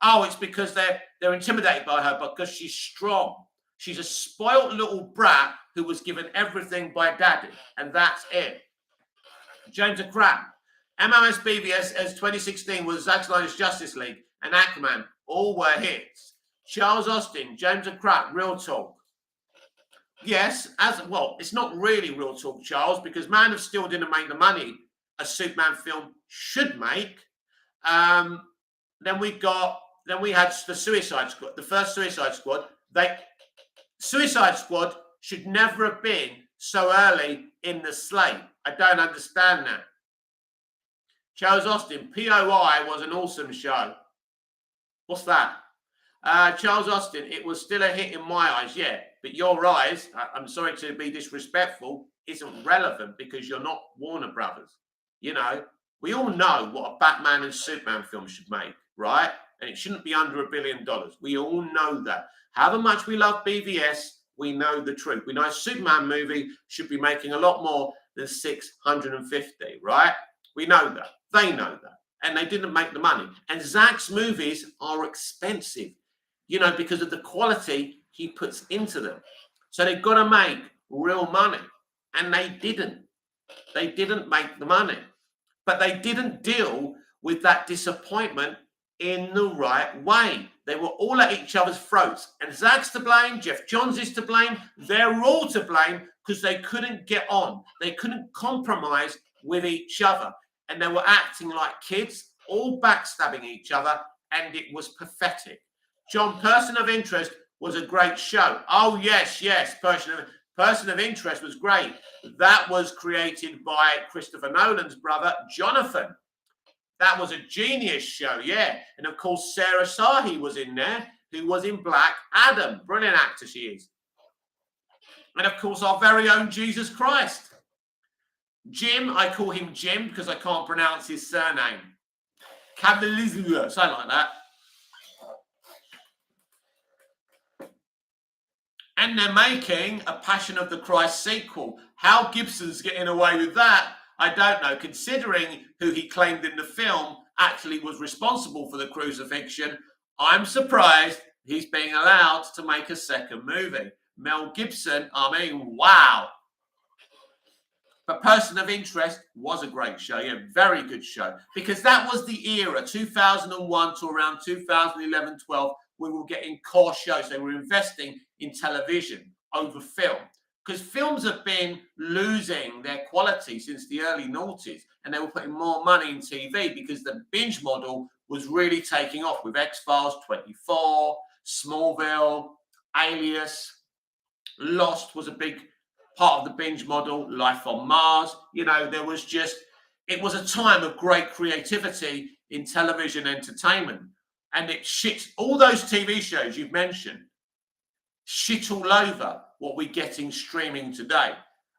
Oh, it's because they're intimidated by her because she's strong. She's a spoilt little brat who was given everything by daddy, and that's it. James a crap. MMS BVS as 2016 was Zack Snyder's Justice League and Aquaman. All were hits. Charles Austin, James a crap, real talk. Yes, as well, it's not really real talk, Charles, because Man of Steel didn't make the money a Superman film should make. Then we had the Suicide Squad, the first Suicide Squad. Suicide Squad should never have been so early in the slate. I don't understand that. Charles Austin, POI was an awesome show. What's that? Charles Austin, it was still a hit in my eyes, yeah. But your eyes, I'm sorry to be disrespectful, isn't relevant because you're not Warner Brothers. You know, we all know what a Batman and Superman film should make, right? And it shouldn't be under $1 billion. We all know that. However much we love BVS, we know the truth. We know a Superman movie should be making a lot more than 650, right? We know that. They know that. And they didn't make the money. And Zach's movies are expensive, you know, because of the quality he puts into them. So they've got to make real money. And they didn't. They didn't make the money. But they didn't deal with that disappointment in the right way. They were all at each other's throats. And Zach's to blame, Jeff Johns is to blame. They're all to blame because they couldn't get on. They couldn't compromise with each other. And they were acting like kids, all backstabbing each other, and it was pathetic. John, Person of Interest was a great show. Oh, yes, Person of Interest was great. That was created by Christopher Nolan's brother, Jonathan. That was a genius show, yeah. And of course, Sarah Sahi was in there, who was in Black Adam. Brilliant actor she is. And of course, our very own Jesus Christ. Jim, I call him Jim because I can't pronounce his surname. Cavalier, something like that. And they're making a Passion of the Christ sequel. How Gibson's getting away with that, I don't know. Considering who he claimed in the film actually was responsible for the crucifixion, I'm surprised he's being allowed to make a second movie. Mel Gibson, I mean, wow. But Person of Interest was a great show, yeah, very good show. Because that was the era, 2001 to around 2011-12, we were getting core shows. They were investing in television over film. Because films have been losing their quality since the early noughties, and they were putting more money in TV because the binge model was really taking off with X-Files, 24, Smallville, Alias, Lost was a big part of the binge model, Life on Mars. You know, there was just, it was a time of great creativity in television entertainment. And it shit, all those TV shows you've mentioned, shit all over what we're getting streaming today.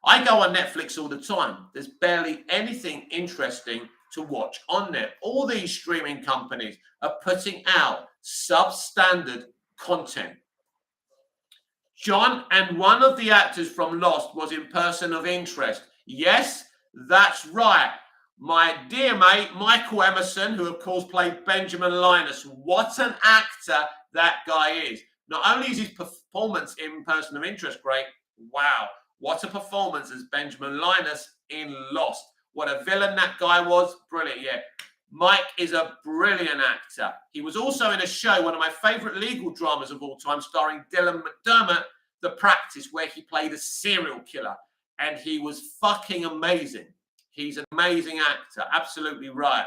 I go on Netflix all the time. There's barely anything interesting to watch on there. All these streaming companies are putting out substandard content. John, and one of the actors from Lost was in Person of Interest. Yes, that's right. My dear mate, Michael Emerson, who of course played Benjamin Linus. What an actor that guy is. Not only is his performance in Person of Interest great, wow, what a performance as Benjamin Linus in Lost. What a villain that guy was. Brilliant, yeah. Mike is a brilliant actor. He was also in a show, one of my favourite legal dramas of all time, starring Dylan McDermott, The Practice, where he played a serial killer. And he was fucking amazing. He's an amazing actor. Absolutely right.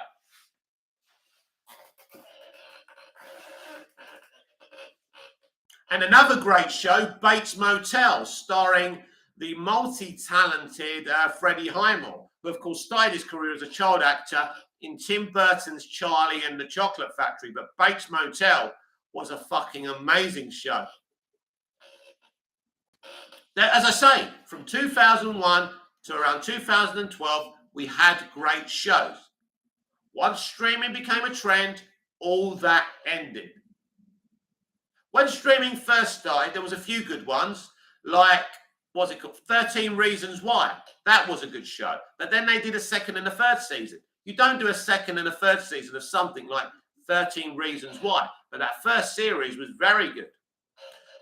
And another great show, Bates Motel, starring the multi-talented Freddie Highmore, who of course started his career as a child actor in Tim Burton's Charlie and the Chocolate Factory. But Bates Motel was a fucking amazing show. Now, as I say, from 2001 to around 2012, we had great shows. Once streaming became a trend, all that ended. When streaming first started, there was a few good ones, like, what's it called? 13 Reasons Why. That was a good show. But then they did a second and a third season. You don't do a second and a third season of something like 13 Reasons Why. But that first series was very good.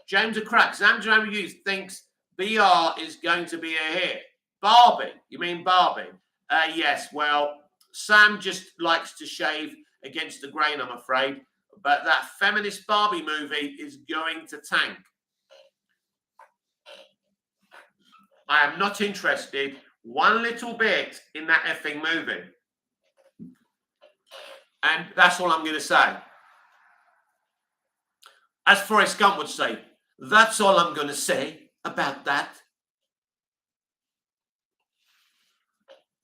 James O'Crack, Zamjam Hughes thinks BR is going to be a hit. Barbie. You mean Barbie? Yes, well, Sam just likes to shave against the grain, I'm afraid. But that feminist Barbie movie is going to tank. I am not interested one little bit in that effing movie. And that's all I'm going to say. As Forrest Gump would say, that's all I'm going to say about that.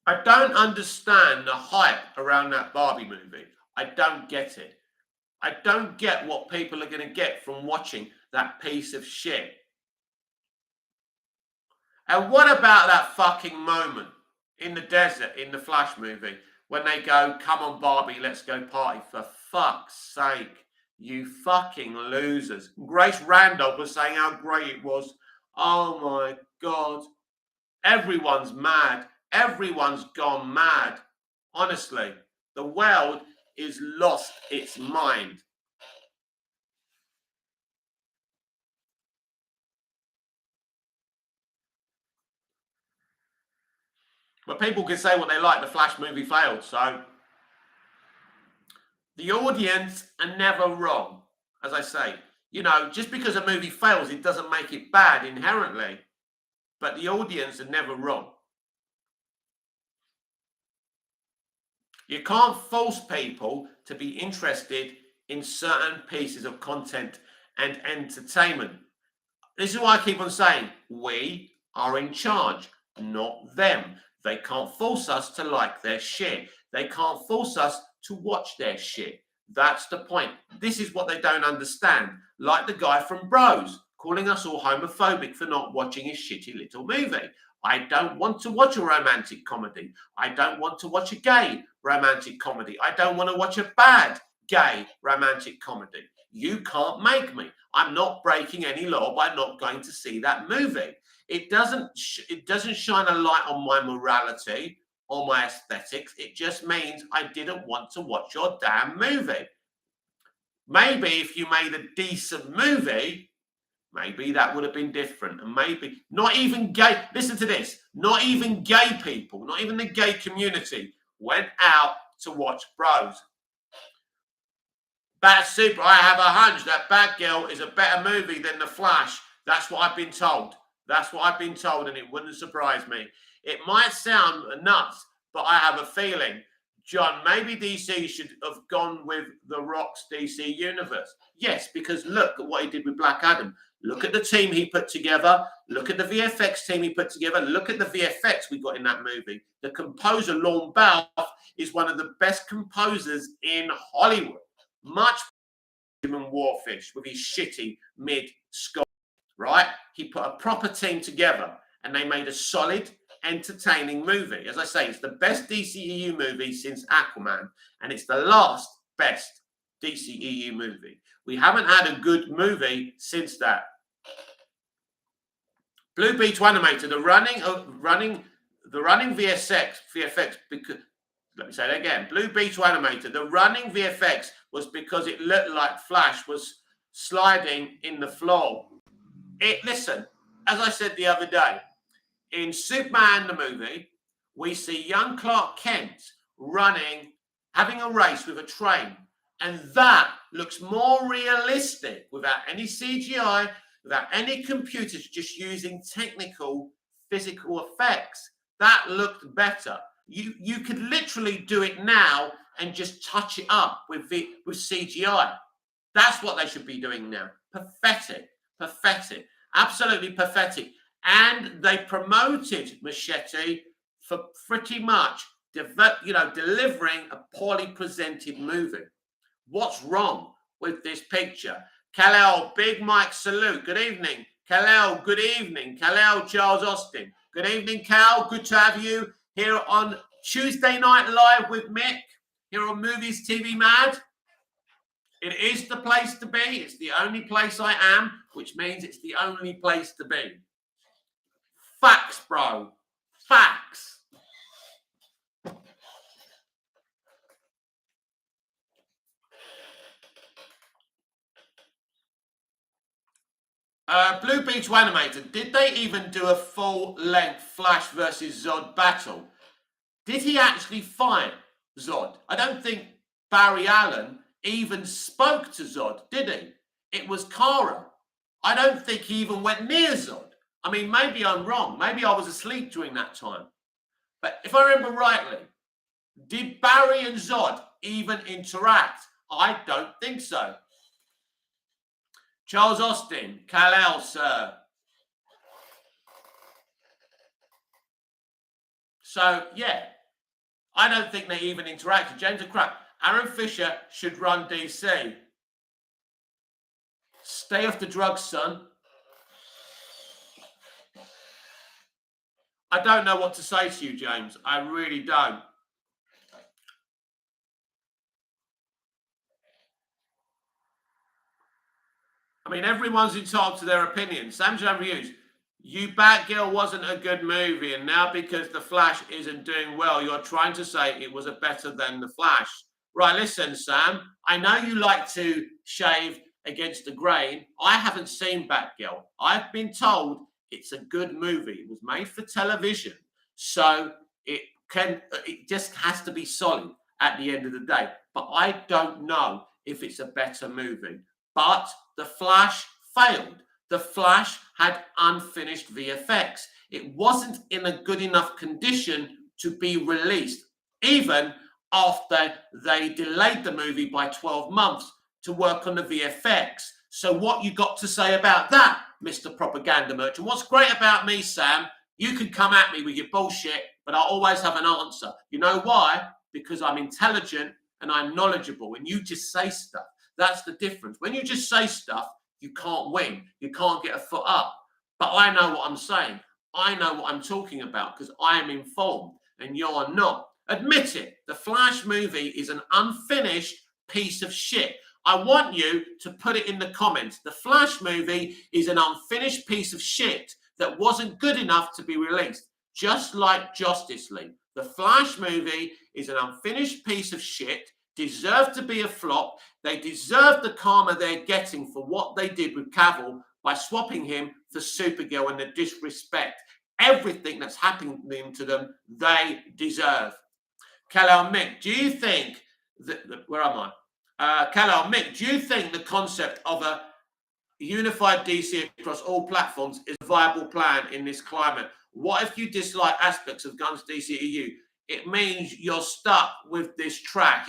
I don't understand the hype around that Barbie movie. I don't get it. I don't get what people are going to get from watching that piece of shit. And what about that fucking moment in the desert in the Flash movie when they go, come on Barbie, let's go party? For fuck's sake, you fucking losers. Grace Randolph was saying how great it was. Oh my God. Everyone's mad. Everyone's gone mad. Honestly, the world is lost its mind. But people can say what they like. The Flash movie failed, so the audience are never wrong. As I say, you know, just because a movie fails, it doesn't make it bad inherently. But the audience are never wrong. You can't force people to be interested in certain pieces of content and entertainment. This is why I keep on saying we are in charge, not them. They can't force us to like their shit. They can't force us to watch their shit. That's the point. This is what they don't understand. Like the guy from Bros calling us all homophobic for not watching his shitty little movie. I don't want to watch a romantic comedy. I don't want to watch a gay romantic comedy. I don't want to watch a bad gay romantic comedy. You can't make me. I'm not breaking any law by not going to see that movie. It doesn't shine a light on my morality or my aesthetics. It just means I didn't want to watch your damn movie. Maybe if you made a decent movie, maybe that would have been different. And maybe not even gay, listen to this, not even gay people, not even the gay community went out to watch Bros. That's super. I have a hunch that Batgirl is a better movie than The Flash. That's what I've been told. That's what I've been told, and it wouldn't surprise me. It might sound nuts, but I have a feeling, John, maybe DC should have gone with The Rock's DC universe. Yes, because look at what he did with Black Adam. Look at the team he put together. Look at the VFX team he put together. Look at the VFX we got in that movie. The composer, Lorne Balfe, is one of the best composers in Hollywood. Much human Warfish with his shitty mid-score, right? He put a proper team together and they made a solid, entertaining movie. As I say, it's the best DCEU movie since Aquaman, and it's the last best DCEU movie. We haven't had a good movie since that. Blue Beetle Animator, the running VFX because let me say that again. Blue Beetle Animator, the running VFX was because it looked like Flash was sliding in the floor. Listen, as I said the other day, in Superman the movie, we see young Clark Kent running, having a race with a train. And that looks more realistic without any CGI, without any computers, just using technical physical effects. That looked better. You could literally do it now and just touch it up with CGI. That's what they should be doing now. Pathetic, absolutely pathetic. And they promoted Machete for pretty much, delivering a poorly presented movie. What's wrong with this picture? Kal-El, Big Mike, salute. Good evening. Kal-El, good evening. Kal-El, Charles Austin. Good evening, Cal. Good to have you here on Tuesday Night Live with Mick, here on Movies TV Mad. It is the place to be. It's the only place I am, which means it's the only place to be. Facts, bro. Facts. Blue Beetle Animator, did they even do a full-length Flash versus Zod battle? Did he actually fight Zod? I don't think Barry Allen even spoke to Zod, did he? It was Kara. I don't think he even went near Zod. I mean, maybe I'm wrong. Maybe I was asleep during that time. But if I remember rightly, did Barry and Zod even interact? I don't think so. Charles Austin, Kal-El, sir. So, yeah, I don't think they even interacted. James of Crap, Aaron Fisher should run DC. Stay off the drugs, son. I don't know what to say to you, James. I really don't. I mean, everyone's entitled to their opinion. Sam's own views. You Batgirl wasn't a good movie, and now because The Flash isn't doing well, you're trying to say it was a better than The Flash. Right, listen, Sam, I know you like to shave against the grain. I haven't seen Batgirl. I've been told it's a good movie. It was made for television, so it just has to be solid at the end of the day. But I don't know if it's a better movie. But The Flash failed. The Flash had unfinished VFX. It wasn't in a good enough condition to be released, even after they delayed the movie by 12 months to work on the VFX. So what you got to say about that, Mr. Propaganda Merchant? What's great about me, Sam, you can come at me with your bullshit, but I always have an answer. You know why? Because I'm intelligent and I'm knowledgeable, and you just say stuff. That's the difference. When you just say stuff, you can't win. You can't get a foot up. But I know what I'm saying. I know what I'm talking about because I am informed and you're not. Admit it. The Flash movie is an unfinished piece of shit. I want you to put it in the comments. The Flash movie is an unfinished piece of shit that wasn't good enough to be released. Just like Justice League. The Flash movie is an unfinished piece of shit, deserved to be a flop. They deserve the karma they're getting for what they did with Cavill by swapping him for Supergirl and the disrespect. Everything that's happening to them, they deserve. Kal-El Mick, do you think that, where am I? Kal-El Mick, do you think the concept of a unified DC across all platforms is a viable plan in this climate? What if you dislike aspects of Gunn's DCEU? It means you're stuck with his trash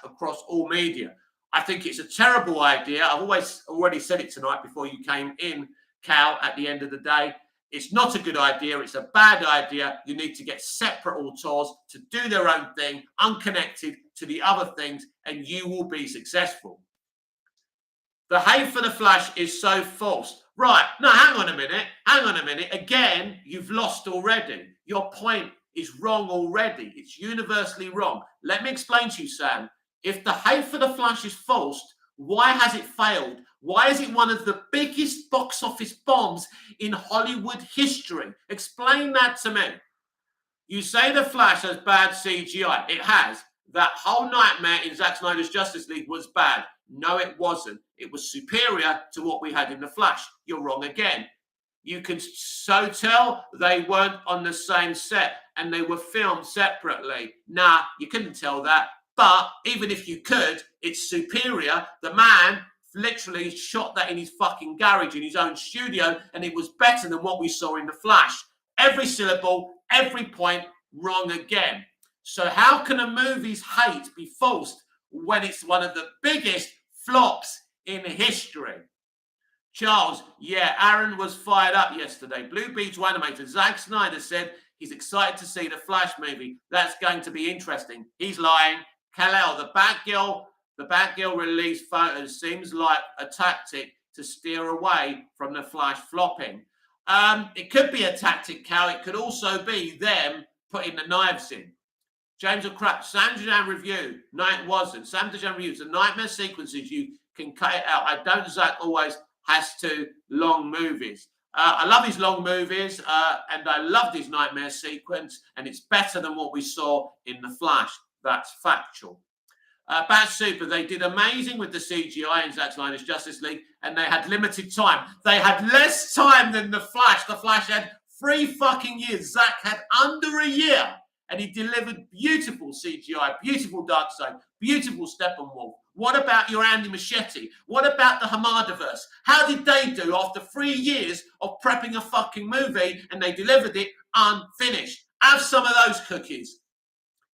across all media. I think it's a terrible idea. I've already said it tonight before you came in, Cal, at the end of the day. It's not a good idea. It's a bad idea. You need to get separate auteurs to do their own thing, unconnected to the other things, and you will be successful. The hate for the Flash is so false. Right. No, hang on a minute. Again, you've lost already. Your point is wrong already. It's universally wrong. Let me explain to you, Sam. If the hate for the Flash is false, why has it failed? Why is it one of the biggest box office bombs in Hollywood history? Explain that to me. You say the Flash has bad CGI. It has. That whole nightmare in Zack Snyder's Justice League was bad. No, it wasn't. It was superior to what we had in the Flash. You're wrong again. You can so tell they weren't on the same set and they were filmed separately. Nah, you couldn't tell that. But even if you could, it's superior. The man literally shot that in his fucking garage, in his own studio, and it was better than what we saw in The Flash. Every syllable, every point, wrong again. So how can a movie's hate be false when it's one of the biggest flops in history? Charles, yeah, Aaron was fired up yesterday. Blue Beetle animator Zack Snyder said he's excited to see the Flash movie. That's going to be interesting. He's lying. Kal-El, the Batgirl release photos seems like a tactic to steer away from the Flash flopping. It could be a tactic, Cal. It could also be them putting the knives in. James O'Crap, Sam Dejan review. No, it wasn't. Sam Dejan reviews. The nightmare sequences, you can cut it out. I don't. Zack always has to long movies. I love his long movies, and I loved his nightmare sequence, and it's better than what we saw in The Flash. That's factual. Bat Super, they did amazing with the CGI in Zack Snyder's Justice League, and they had limited time. They had less time than The Flash. The Flash had 3 fucking years. Zack had under a year, and he delivered beautiful CGI, beautiful Darkseid, beautiful Steppenwolf. What about your Andy Muschietti? What about the Hamadaverse? How did they do after 3 years of prepping a fucking movie and they delivered it unfinished? Have some of those cookies.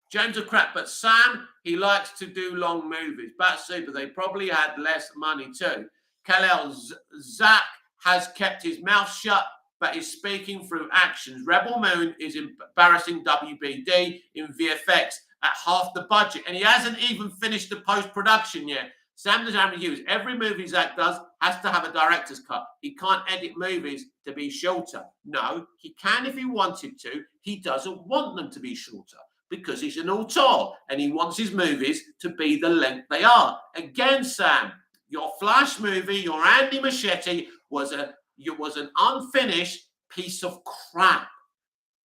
James of Crap, but Sam, he likes to do long movies. Bat Super, they probably had less money too. Kal-El, Zack has kept his mouth shut, but is speaking through actions. Rebel Moon is embarrassing WBD in VFX at half the budget, and he hasn't even finished the post-production yet. Sam Dejan reviews, every movie Zack does has to have a director's cut. He can't edit movies to be shorter. No, he can if he wanted to. He doesn't want them to be shorter, because he's an auteur and he wants his movies to be the length they are. Again, Sam, your Flash movie, your Andy Muschietti was an unfinished piece of crap.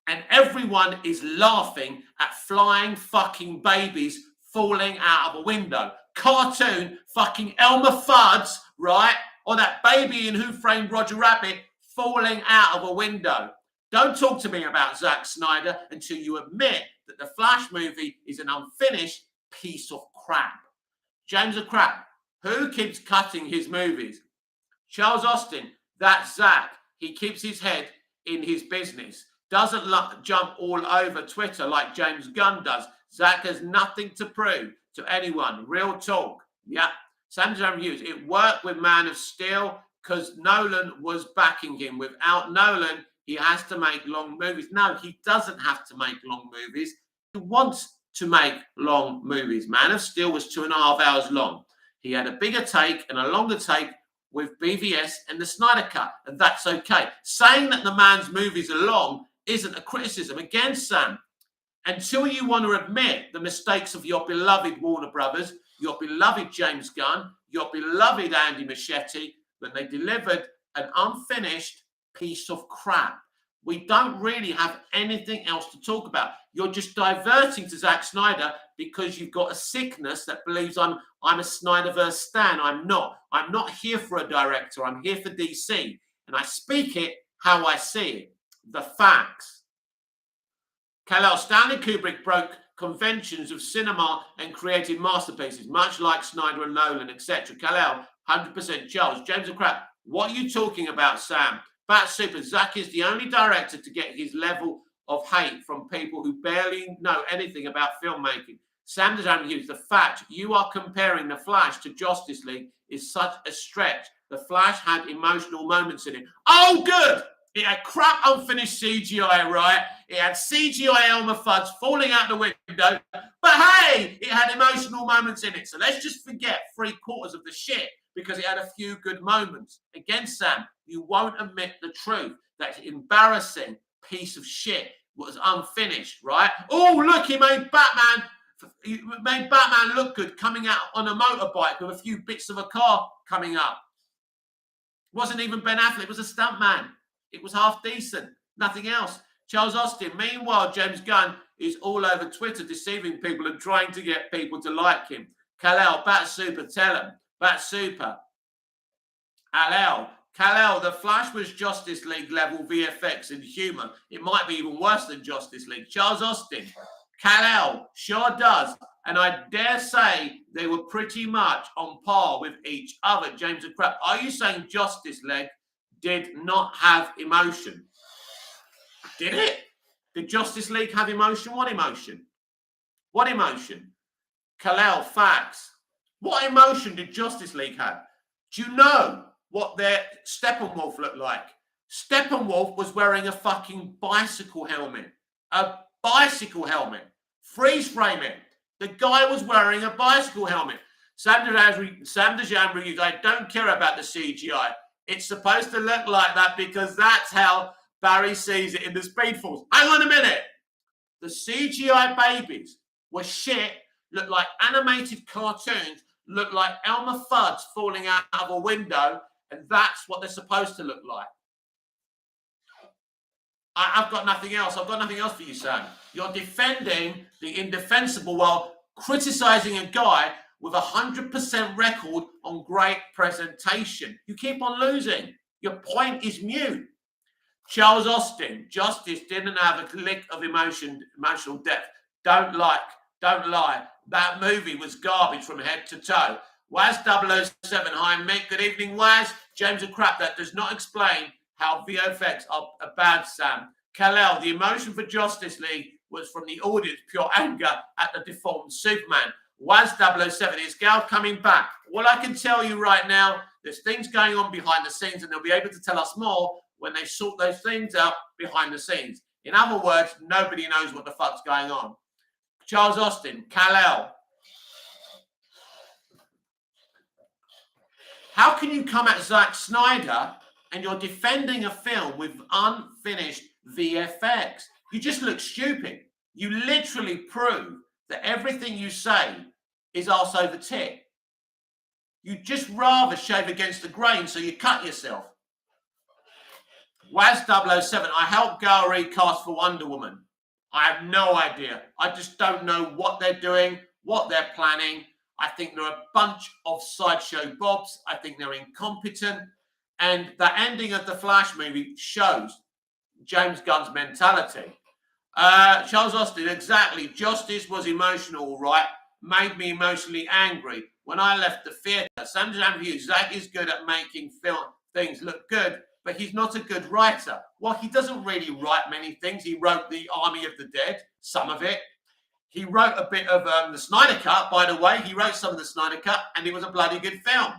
And everyone is laughing at flying fucking babies falling out of a window. Cartoon fucking Elmer Fudd, right? Or that baby in Who Framed Roger Rabbit falling out of a window. Don't talk to me about Zack Snyder until you admit that the Flash movie is an unfinished piece of crap. James of crap. Who keeps cutting his movies? Charles Austin. That's Zack. He keeps his head in his business. Doesn't jump all over Twitter like James Gunn does. Zack has nothing to prove to anyone. Real talk. Yeah. Samsung reviews. It worked with Man of Steel because Nolan was backing him. Without Nolan, he has to make long movies. No, he doesn't have to make long movies. He wants to make long movies. Man of Steel was 2.5 hours long. He had a bigger take and a longer take with BVS and the Snyder Cut, and that's okay. Saying that the man's movies are long isn't a criticism. Again, Sam, until you want to admit the mistakes of your beloved Warner Brothers, your beloved James Gunn, your beloved Andy Muschietti, when they delivered an unfinished piece of crap. We don't really have anything else to talk about. You're just diverting to Zack Snyder because you've got a sickness that believes I'm a Snyderverse stan. I'm not. I'm not here for a director. I'm here for DC. And I speak it how I see it. The facts. Kal-El, Stanley Kubrick broke conventions of cinema and created masterpieces, much like Snyder and Nolan, etc. Kal-El, 100% Charles. James of crap. What are you talking about, Sam? Bat Super. Zack is the only director to get his level of hate from people who barely know anything about filmmaking. Sam Dejan Hughes, the fact you are comparing The Flash to Justice League is such a stretch. The Flash had emotional moments in it. Oh, good! It had crap unfinished CGI, right? It had CGI Elmer Fudd falling out the window. But hey, it had emotional moments in it. So let's just forget 3/4 of the shit because it had a few good moments. Again, Sam, you won't admit the truth. That embarrassing piece of shit was unfinished, right? Oh, look, he made Batman look good coming out on a motorbike with a few bits of a car coming up. It wasn't even Ben Affleck. It was a stuntman. It was half decent. Nothing else. Charles Austin. Meanwhile, James Gunn is all over Twitter deceiving people and trying to get people to like him. Kal-El, Bat Super, tell him. Bat Super. Kal-El, The Flash was Justice League level VFX and humor. It might be even worse than Justice League. Charles Austin. Kal-El, sure does. And I dare say they were pretty much on par with each other. James of crap. Are you saying Justice League did not have emotion? Did it? Did Justice League have emotion? What emotion? What emotion? Kal-El, facts. What emotion did Justice League have? Do you know what their Steppenwolf looked like? Steppenwolf was wearing a fucking bicycle helmet. A bicycle helmet. Freeze frame it. The guy was wearing a bicycle helmet. Sam Dejan reviews, I don't care about the CGI. It's supposed to look like that because that's how Barry sees it in the Speed Force. Hang on a minute. The CGI babies were shit, looked like animated cartoons, looked like Elmer Fudd falling out of a window, and that's what they're supposed to look like. I've got nothing else. I've got nothing else for you, Sam. You're defending the indefensible while criticizing a guy with 100% record on great presentation. You keep on losing. Your point is mute. Charles Austin, Justice didn't have a lick of emotional depth. Don't lie. That movie was garbage from head to toe. Waz 007, hi Mick. Good evening, Waz. James of crap. That does not explain how VFX are bad, Sam. Kal-El, the emotion for Justice League was from the audience, pure anger at the deformed Superman. Waz 007 is Gal coming back. All I can tell you right now, there's things going on behind the scenes, and they'll be able to tell us more when they sort those things out behind the scenes. In other words, nobody knows what the fuck's going on. Charles Austin, Kal-El. How can you come at Zack Snyder and you're defending a film with unfinished VFX? You just look stupid. You literally prove that everything you say is arse over tit. You just rather shave against the grain, so you cut yourself. Waz007, I helped Gal recast for Wonder Woman. I have no idea. I just don't know what they're doing, what they're planning. I think they're a bunch of sideshow bobs. I think they're incompetent. And the ending of the Flash movie shows James Gunn's mentality. Charles Austin, exactly. Justice was emotional, all right. Made me emotionally angry. When I left the theatre, Sam Hughes, Zach is good at making things look good, but he's not a good writer. Well, he doesn't really write many things. He wrote The Army of the Dead, some of it. He wrote a bit of the Snyder Cut, by the way. He wrote some of the Snyder Cut, and it was a bloody good film.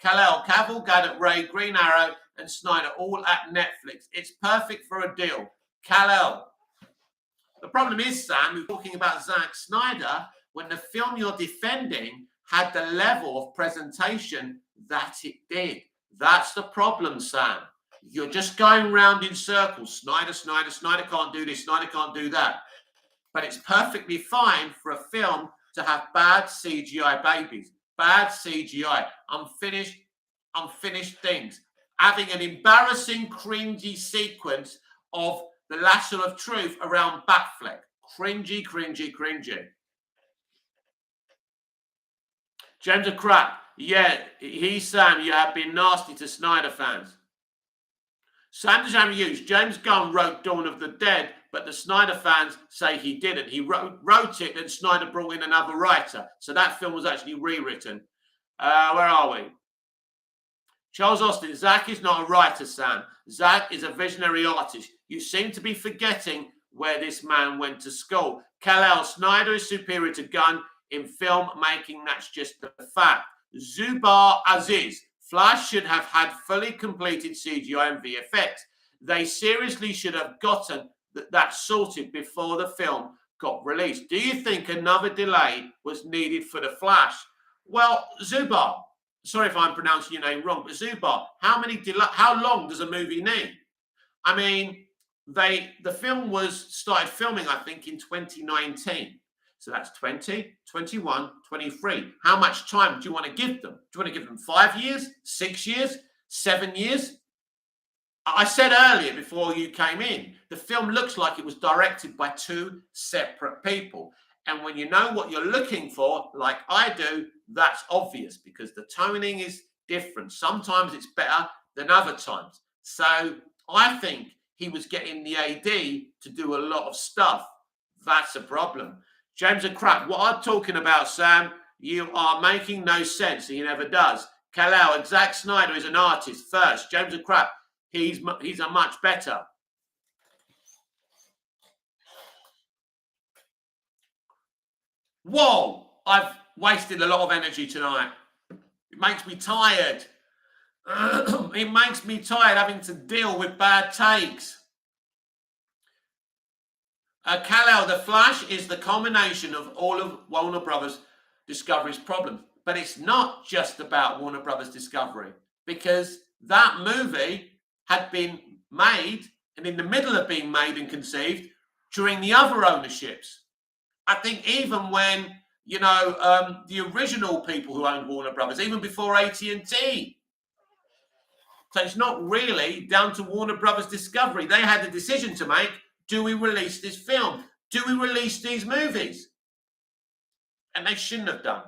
Kal-El, Cavill, Gadot, Ray, Green Arrow, and Snyder, all at Netflix. It's perfect for a deal. Kal-El. The problem is, Sam, we're talking about Zack Snyder, when the film you're defending had the level of presentation that it did. That's the problem, Sam. You're just going round in circles. Snyder can't do this, Snyder can't do that. But it's perfectly fine for a film to have bad CGI babies, bad CGI, unfinished things, having an embarrassing, cringy sequence of the lasso of truth around Batfleck. Cringy. James of Crap. Yeah, Sam, you have been nasty to Snyder fans. Sam Hughes, James Gunn wrote Dawn of the Dead, but the Snyder fans say he didn't. He wrote it, and Snyder brought in another writer. So that film was actually rewritten. Where are we? Charles Austin, Zach is not a writer, Sam. Zach is a visionary artist. You seem to be forgetting where this man went to school. Kal-El, Snyder is superior to Gunn in film making. That's just the fact. Zubar Aziz, Flash should have had fully completed CGI and VFX. They seriously should have gotten that sorted before the film got released. Do you think another delay was needed for the Flash? Well, Zubar, sorry if I'm pronouncing your name wrong, but Zubar, how long does a movie need? I mean, the film started filming, I think, in 2019. So that's 20, 21, 23. How much time do you want to give them? Do you want to give them 5 years, 6 years, 7 years? I said earlier before you came in, the film looks like it was directed by two separate people. And when you know what you're looking for, like I do, that's obvious because the toning is different. Sometimes it's better than other times. So I think he was getting the AD to do a lot of stuff. That's a problem. James of Crap, what I'm talking about, Sam, you are making no sense. He never does. Kal-El, Zack Snyder is an artist first. James of Crap, he's a much better. Whoa, I've wasted a lot of energy tonight. It makes me tired. It makes me tired having to deal with bad takes. Kal-El, The Flash is the culmination of all of Warner Brothers Discovery's problems. But it's not just about Warner Brothers Discovery, because that movie had been made and in the middle of being made and conceived during the other ownerships. I think even when, the original people who owned Warner Brothers, even before AT&T. So it's not really down to Warner Brothers Discovery. They had the decision to make. Do we release this film? Do we release these movies? And they shouldn't have done.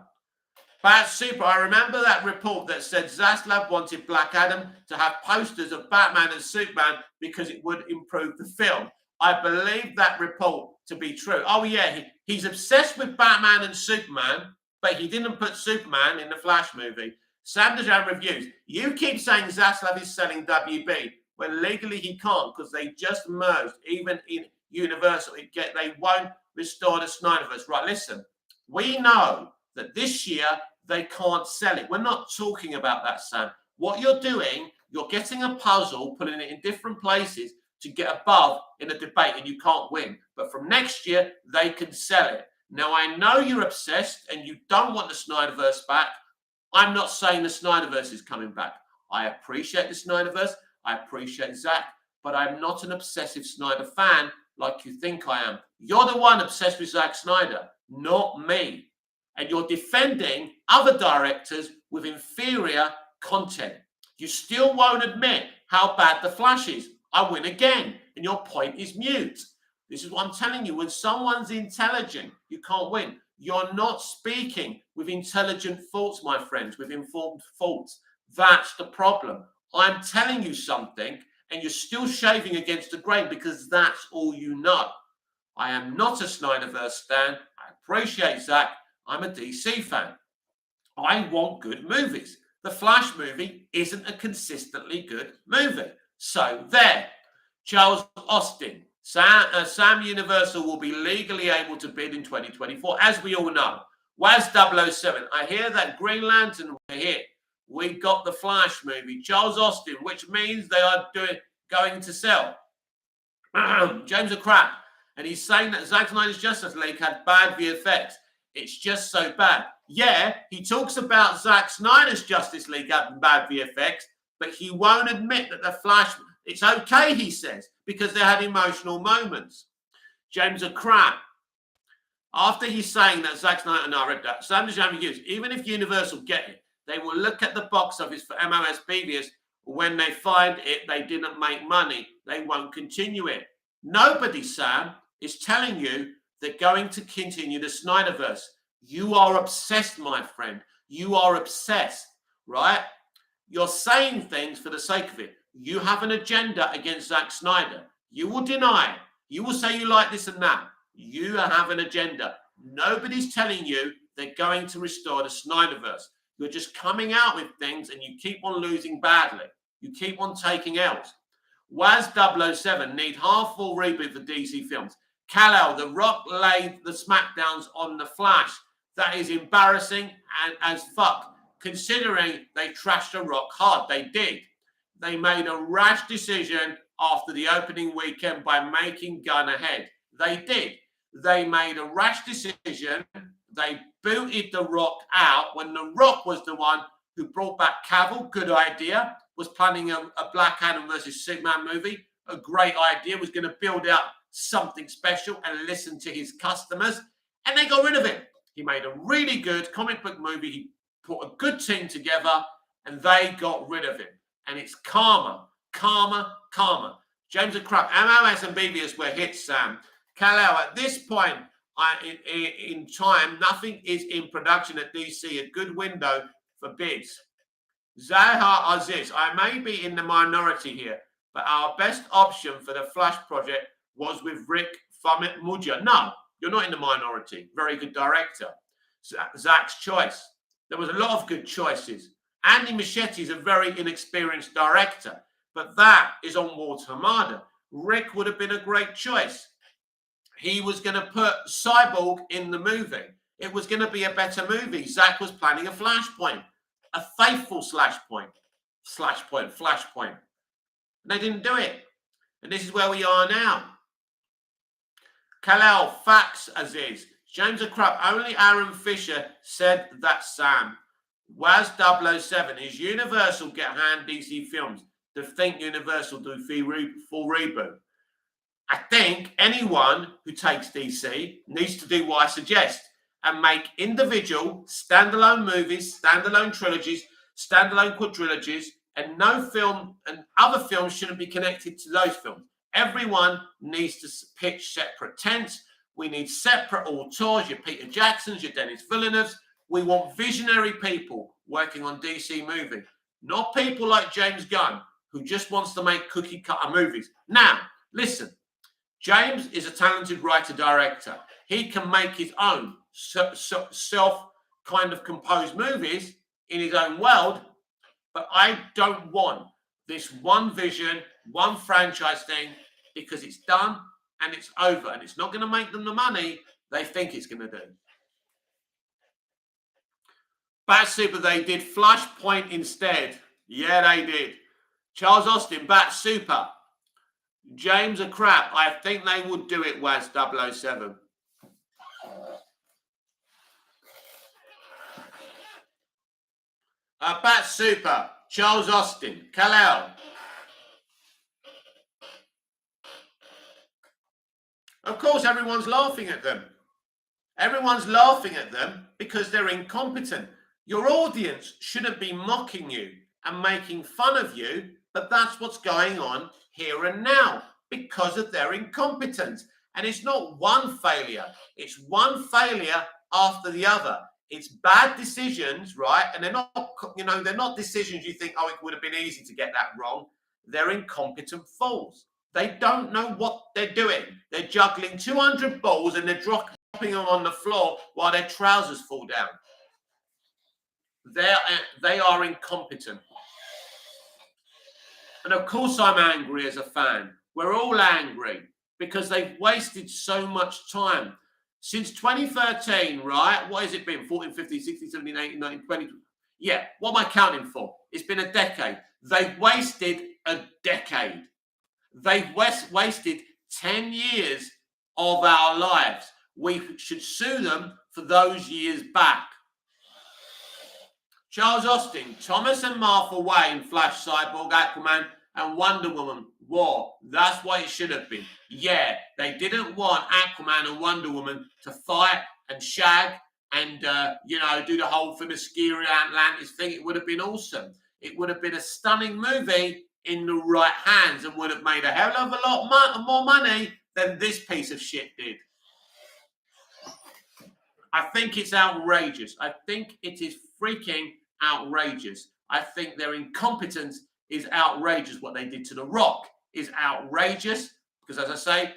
Bad Super, I remember that report that said Zaslav wanted Black Adam to have posters of Batman and Superman because it would improve the film. I believe that report to be true. Oh, yeah, he's obsessed with Batman and Superman, but he didn't put Superman in the Flash movie. Sam Dejan Reviews, you keep saying Zaslav is selling WB, when legally he can't because they just merged, even in Universal. They won't restore the Snyderverse. Right, listen, we know that this year they can't sell it. We're not talking about that, Sam. What you're doing, you're getting a puzzle, putting it in different places to get above in a debate, and you can't win. But from next year, they can sell it. Now, I know you're obsessed and you don't want the Snyderverse back. I'm not saying the Snyderverse is coming back. I appreciate the Snyderverse. I appreciate Zach, but I'm not an obsessive Snyder fan like you think I am. You're the one obsessed with Zack Snyder, not me. And you're defending other directors with inferior content. You still won't admit how bad The Flash is. I win again. And your point is mute. This is what I'm telling you. When someone's intelligent, you can't win. You're not speaking with intelligent thoughts, my friends, with informed thoughts. That's the problem. I'm telling you something, and you're still shaving against the grain because that's all you know. I am not a Snyderverse stan. I appreciate Zack. I'm a DC fan. I want good movies. The Flash movie isn't a consistently good movie. So there. Charles Austin. Sam Universal will be legally able to bid in 2024, as we all know. Waz 007. I hear that Green Lantern will hit. We got the Flash movie. Charles Austin, which means they are going to sell. James a crap. And he's saying that Zack Snyder's Justice League had bad VFX. It's just so bad. Yeah, he talks about Zack Snyder's Justice League having bad VFX, but he won't admit that the Flash... It's okay, he says, because they had emotional moments. James a crap. After he's saying that Zack Snyder, and I read that, Sam Hughes, even if Universal get it, they will look at the box office for MOS previous. When they find it, they didn't make money. They won't continue it. Nobody, Sam, is telling you they're going to continue the Snyderverse. You are obsessed, my friend. You are obsessed, right? You're saying things for the sake of it. You have an agenda against Zack Snyder. You will deny it. You will say you like this and that. You have an agenda. Nobody's telling you they're going to restore the Snyderverse. You're just coming out with things and you keep on losing badly. You keep on taking L's. Waz 007 need half-full reboot for DC films. Kal-El, The Rock laid the smackdowns on The Flash. That is embarrassing and as fuck, considering they trashed The Rock hard. They did. They made a rash decision after the opening weekend by making Gunn ahead. They did. They made a rash decision. They booted The Rock out when The Rock was the one who brought back Cavill. Good idea. Was planning a Black Adam versus Superman movie. A great idea. Was going to build out something special and listen to his customers. And they got rid of him. He made a really good comic book movie. He put a good team together and they got rid of him. And it's karma, karma, karma. James and crap. MOS and BBS were hits, Sam. Kal-El, at this point in time, nothing is in production at DC. A good window for bids. Zahar Aziz, I may be in the minority here, but our best option for the Flash project was with Rick Famuyiwa. No, you're not in the minority. Very good director. Zack's choice. There was a lot of good choices. Andy Muschietti is a very inexperienced director, but that is on Walter Hamada. Rick would have been a great choice. He was going to put Cyborg in the movie. It was going to be a better movie. Zack was planning a Flashpoint, a faithful Flashpoint. And they didn't do it. And this is where we are now. Kal-El, facts, Aziz. James a crap. Only Aaron Fisher said that, Sam. Waz 007 is Universal get hand DC films to think Universal do full reboot. I think anyone who takes DC needs to do what I suggest and make individual standalone movies, standalone trilogies, standalone quadrilogies, and no film and other films shouldn't be connected to those films. Everyone needs to pitch separate tents. We need separate auteurs, your Peter Jacksons, your Denis Villeneuves. We want visionary people working on DC movie, not people like James Gunn, who just wants to make cookie cutter movies. Now, listen, James is a talented writer-director. He can make his own self kind of composed movies in his own world, but I don't want this one vision, one franchise thing, because it's done and it's over and it's not going to make them the money they think it's going to do. Bat Super, they did Flashpoint instead. Yeah, they did. Charles Austin, Bat Super. James a crap. I think they would do it, Waz 007. Bat Super. Charles Austin. Kal-El. Of course, everyone's laughing at them. Everyone's laughing at them because they're incompetent. Your audience shouldn't be mocking you and making fun of you, but that's what's going on here and now because of their incompetence. And it's not one failure. It's one failure after the other. It's bad decisions, right? And they're not, they're not decisions you think, oh, it would have been easy to get that wrong. They're incompetent fools. They don't know what they're doing. They're juggling 200 balls and they're dropping them on the floor while their trousers fall down. They are incompetent. And of course I'm angry as a fan. We're all angry because they've wasted so much time. Since 2013, right? What has it been? 14, 15, 16, 17, 18, 19, 20. Yeah, what am I counting for? It's been a decade. They've wasted a decade. They've wasted 10 years of our lives. We should sue them for those years back. Charles Austin, Thomas and Martha Wayne, Flash, Cyborg, Aquaman, and Wonder Woman. War. That's what it should have been. Yeah, they didn't want Aquaman and Wonder Woman to fight and shag and, do the whole Themyscira Atlantis thing. It would have been awesome. It would have been a stunning movie in the right hands and would have made a hell of a lot more money than this piece of shit did. I think it's outrageous. I think it is freaking outrageous. I think their incompetence is outrageous. What they did to The Rock is outrageous because, as I say,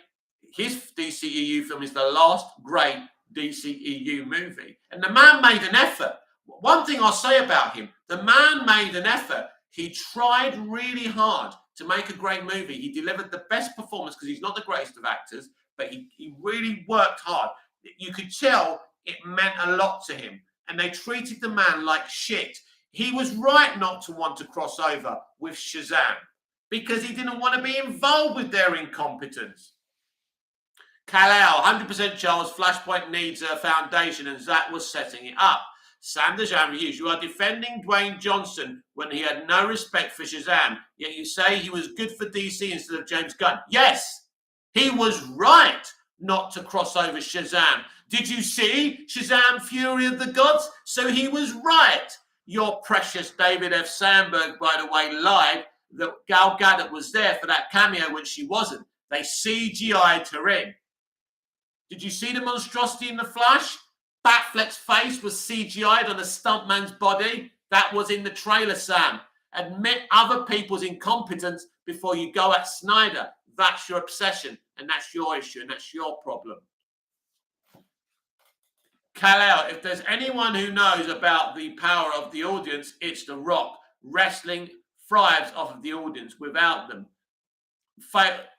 his DCEU film is the last great DCEU movie. And the man made an effort. One thing I'll say about him, the man made an effort. He tried really hard to make a great movie. He delivered the best performance because he's not the greatest of actors, but he really worked hard. You could tell it meant a lot to him. And they treated the man like shit. He was right not to want to cross over with Shazam because he didn't want to be involved with their incompetence. Kal-El, 100% Charles, Flashpoint needs a foundation and Zach was setting it up. Sam Dejan Hughes, you are defending Dwayne Johnson when he had no respect for Shazam, yet you say he was good for DC instead of James Gunn. Yes, he was right not to cross over Shazam. Did you see Shazam Fury of the Gods? So he was right. Your precious David F. Sandberg, by the way, lied that Gal Gadot was there for that cameo when she wasn't. They CGI'd her in. Did you see the monstrosity in The Flash? Batfleck's face was CGI'd on a stuntman's body. That was in the trailer, Sam. Admit other people's incompetence before you go at Snyder. That's your obsession, and that's your issue, and that's your problem. Kal-El, if there's anyone who knows about the power of the audience, it's The Rock. Wrestling thrives off of the audience. Without them,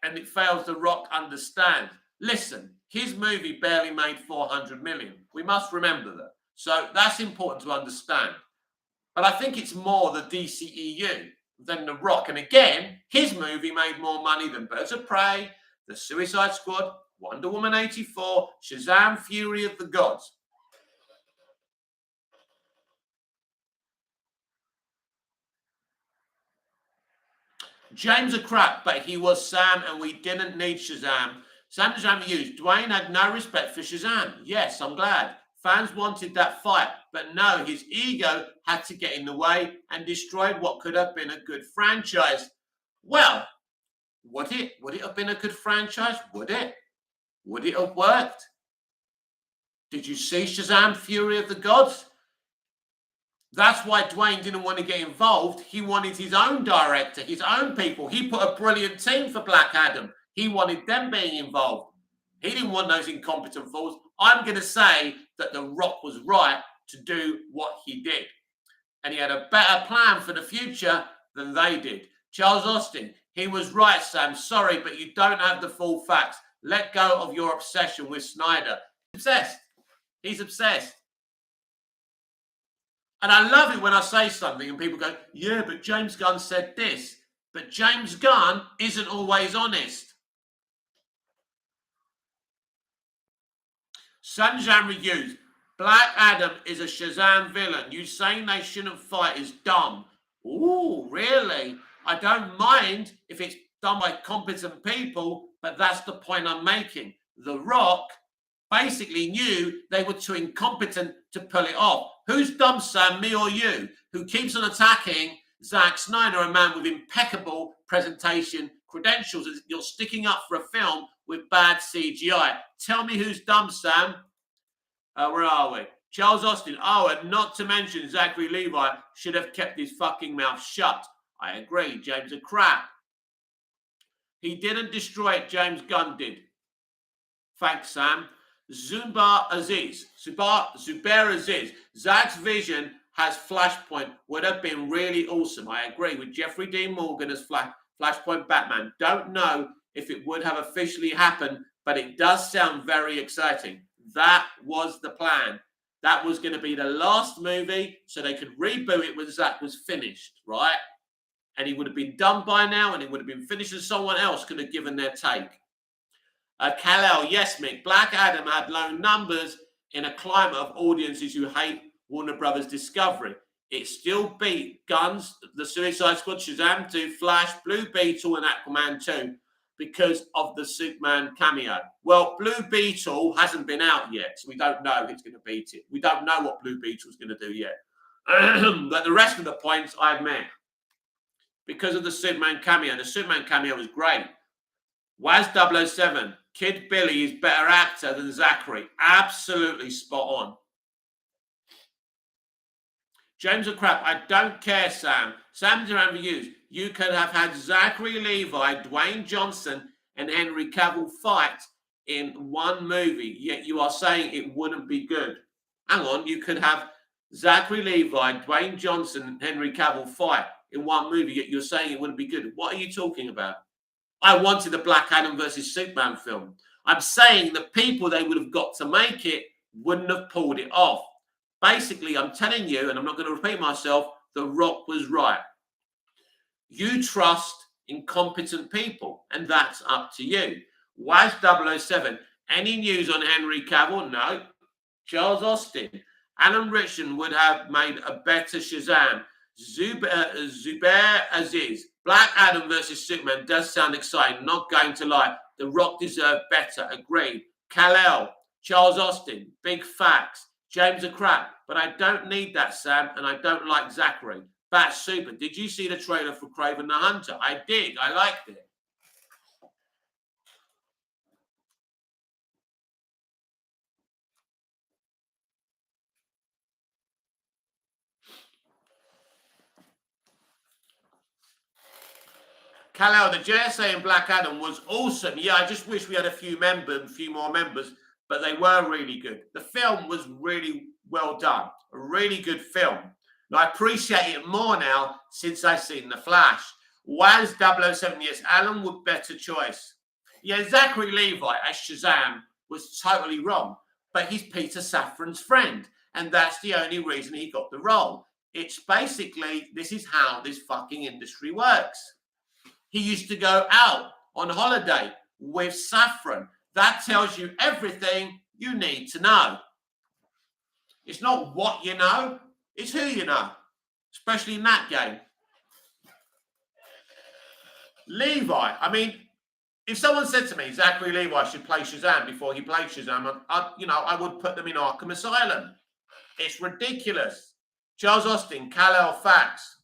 and it fails The Rock understand. Listen, his movie barely made 400 million. We must remember that. So that's important to understand. But I think it's more the DCEU than The Rock. And again, his movie made more money than Birds of Prey, The Suicide Squad, Wonder Woman 84, Shazam Fury of the Gods. James a crap, but he was Sam and we didn't need Shazam. Sam Dejan Hughes, Dwayne had no respect for Shazam. Yes, I'm glad. Fans wanted that fight, but no, his ego had to get in the way and destroyed what could have been a good franchise. Well, would it have been a good franchise? Would it? Would it have worked? Did you see Shazam Fury of the Gods? That's why Dwayne didn't want to get involved. He wanted his own director, his own people. He put a brilliant team for Black Adam. He wanted them being involved. He didn't want those incompetent fools. I'm going to say that The Rock was right to do what he did. And he had a better plan for the future than they did. Charles Austin, he was right, Sam. Sorry, but you don't have the full facts. Let go of your obsession with Snyder. He's obsessed. He's obsessed. And I love it when I say something and people go, yeah, but James Gunn said this. But James Gunn isn't always honest. Sanjam reviews. Black Adam is a Shazam villain. You saying they shouldn't fight is dumb. Ooh, really? I don't mind if it's done by competent people, but that's the point I'm making. The Rock basically knew they were too incompetent to pull it off. Who's dumb, Sam, me or you, who keeps on attacking Zack Snyder, a man with impeccable presentation, credentials that you're sticking up for a film with bad CGI. Tell me who's dumb, Sam. Where are we? Charles Austin. Oh, and not to mention Zachary Levi should have kept his fucking mouth shut. I agree. James a crap. He didn't destroy it. James Gunn did. Thanks, Sam. Zubair Aziz. Zach's vision has Flashpoint. Would have been really awesome. I agree with Jeffrey Dean Morgan as Flashpoint Batman. Don't know if it would have officially happened, but it does sound very exciting. That was the plan. That was going to be the last movie so they could reboot it when Zach was finished, right? And he would have been done by now and it would have been finished and someone else could have given their take. Kal-El, yes, Mick. Black Adam had low numbers in a climate of audiences who hate Warner Brothers Discovery. It still beat Guns, The Suicide Squad, Shazam 2, Flash, Blue Beetle, and Aquaman 2 because of the Superman cameo. Well, Blue Beetle hasn't been out yet, so we don't know if it's going to beat it. We don't know what Blue Beetle's going to do yet. But the rest of the points, I admit, because of the Superman cameo. The Superman cameo was great. Waz 007, Kid Billy is better actor than Zachary. Absolutely spot on. James of Crap, I don't care, Sam. Sam's around reviews. You could have had Zachary Levi, Dwayne Johnson, and Henry Cavill fight in one movie, yet you are saying it wouldn't be good. Hang on, you could have Zachary Levi, Dwayne Johnson, and Henry Cavill fight in one movie, yet you're saying it wouldn't be good. What are you talking about? I wanted a Black Adam versus Superman film. I'm saying the people they would have got to make it wouldn't have pulled it off. Basically, I'm telling you, and I'm not going to repeat myself, The Rock was right. You trust incompetent people, and that's up to you. Waz 007, any news on Henry Cavill? No. Charles Austin, Alan Richardson would have made a better Shazam. Zubair Aziz, Black Adam versus Superman does sound exciting, not going to lie. The Rock deserved better, agreed. Kal-El, Charles Austin, big facts. James a crap, but I don't need that, Sam, and I don't like Zachary. That's super. Did you see the trailer for Kraven the Hunter? I did. I liked it. Kal-El, the JSA in Black Adam was awesome. Yeah, I just wish we had a few more members, but they were really good. The film was really well done. A really good film. And I appreciate it more now since I've seen The Flash. Waz 007, yes, Alan would better choice. Yeah, Zachary Levi as Shazam was totally wrong, but he's Peter Safran's friend, and that's the only reason he got the role. It's basically, this is how this fucking industry works. He used to go out on holiday with Safran. That tells you everything you need to know. It's not what you know, it's who you know, especially in that game. Levi, I mean, if someone said to me Zachary Levi should play Shazam before he played Shazam, I would put them in Arkham Asylum. It's ridiculous. Charles Austin, Kal-El facts.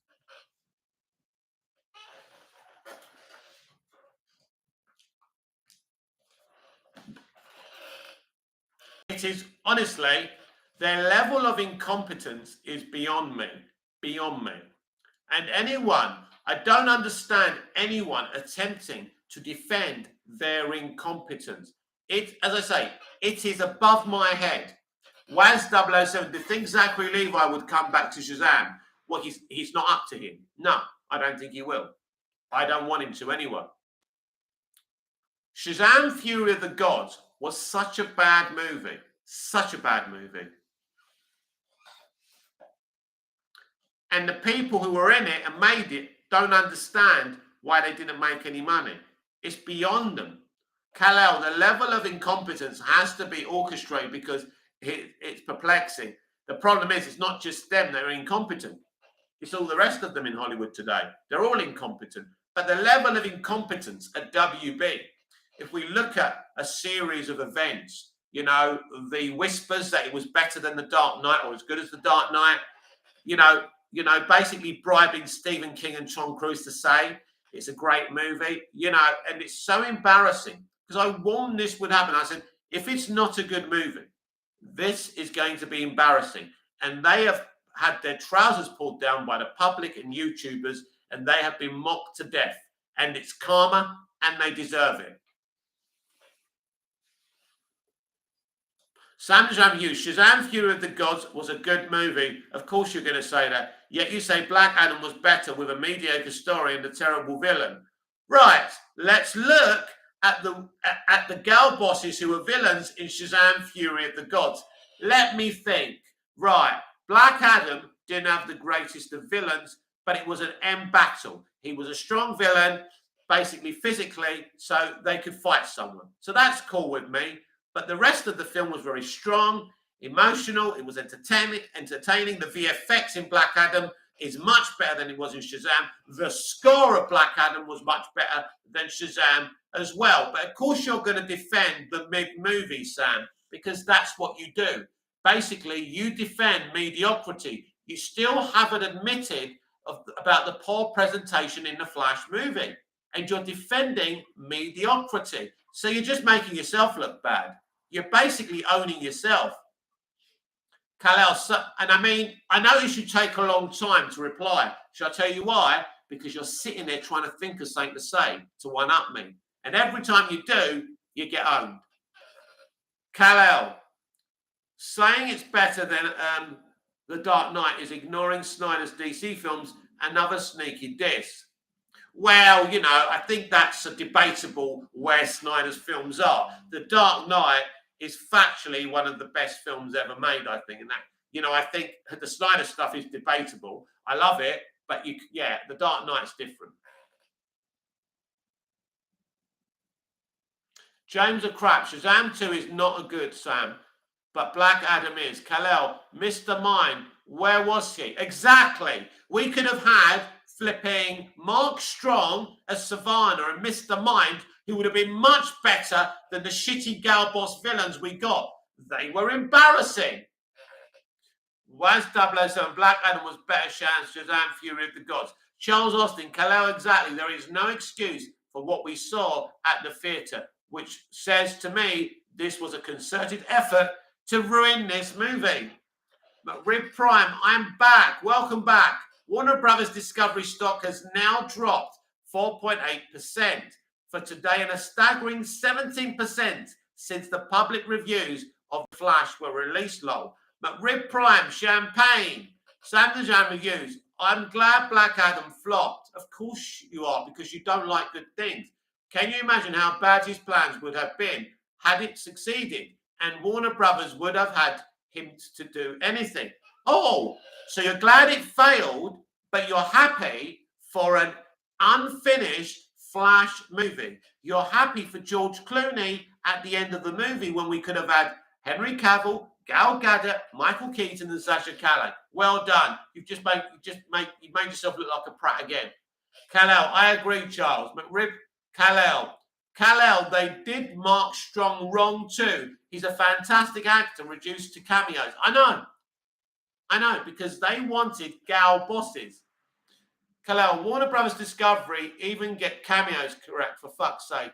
It is, honestly, their level of incompetence is beyond me. And I don't understand anyone attempting to defend their incompetence. As I say, it is above my head. Waz 007, do you think Zachary Levi would come back to Shazam? Well, he's not up to him. No, I don't think he will. I don't want him to anyway. Shazam! Fury of the Gods was such a bad movie. Such a bad movie. And the people who were in it and made it don't understand why they didn't make any money. It's beyond them. Kal-El, the level of incompetence has to be orchestrated because it's perplexing. The problem is it's not just them that are incompetent. It's all the rest of them in Hollywood today. They're all incompetent. But the level of incompetence at WB, if we look at a series of events, the whispers that it was better than The Dark Knight or as good as The Dark Knight, basically bribing Stephen King and Tom Cruise to say It's a great movie, you know, and it's so embarrassing because I warned this would happen. I said, if it's not a good movie, this is going to be embarrassing. And they have had their trousers pulled down by the public and YouTubers, and they have been mocked to death. And it's karma, and they deserve it. Sandra Hughes, Shazam Fury of the Gods was a good movie. Of course you're going to say that. Yet you say Black Adam was better with a mediocre story and a terrible villain. Right, let's look at the gal bosses who were villains in Shazam Fury of the Gods. Let me think. Right, Black Adam didn't have the greatest of villains, but it was an M battle. He was a strong villain, basically physically, so they could fight someone. So that's cool with me. But the rest of the film was very strong, emotional. It was entertaining. The VFX in Black Adam is much better than it was in Shazam. The score of Black Adam was much better than Shazam as well. But of course, you're going to defend the movie, Sam, because that's what you do. Basically, you defend mediocrity. You still haven't admitted about the poor presentation in the Flash movie, and you're defending mediocrity. So you're just making yourself look bad. You're basically owning yourself. Kal-El, and I mean, I notice you take a long time to reply. Shall I tell you why? Because you're sitting there trying to think of something to say to one-up me. And every time you do, you get owned. Kal-El, saying it's better than The Dark Knight is ignoring Snyder's DC films, another sneaky diss. Well, you know, I think that's a debatable where Snyder's films are. The Dark Knight is factually one of the best films ever made, I think. And that, you know, I think the Snyder stuff is debatable. I love it, but The Dark Knight's different. James a crap. Shazam 2 is not a good, Sam, but Black Adam is. Kal-El, Mr. Mind, where was he? Exactly. We could have had flipping Mark Strong as Savannah and Mr. Mind, who would have been much better than the shitty gal boss villains we got. They were embarrassing. Was 007 Black Adam was better chance Shazam Fury of the Gods. Charles Austin, Kal-El, exactly. There is no excuse for what we saw at the theatre, which says to me this was a concerted effort to ruin this movie. But Rib Prime, I'm back. Welcome back. Warner Brothers Discovery stock has now dropped 4.8% for today and a staggering 17% since the public reviews of Flash were released, lol. But Rib Prime, Champagne, Sam the Jam reviews. I'm glad Black Adam flopped. Of course you are, because you don't like good things. Can you imagine how bad his plans would have been had it succeeded and Warner Brothers would have had him to do anything? Oh, so you're glad it failed, but you're happy for an unfinished Flash movie. You're happy for George Clooney at the end of the movie when we could have had Henry Cavill, Gal Gadot, Michael Keaton, and Sasha Calle. Well done. You've made yourself look like a prat again. Kal-El, I agree, Charles. McRib, Kal-El, they did Mark Strong wrong too. He's a fantastic actor reduced to cameos. I know, because they wanted gal bosses. Kal-El, Warner Brothers Discovery even get cameos correct, for fuck's sake.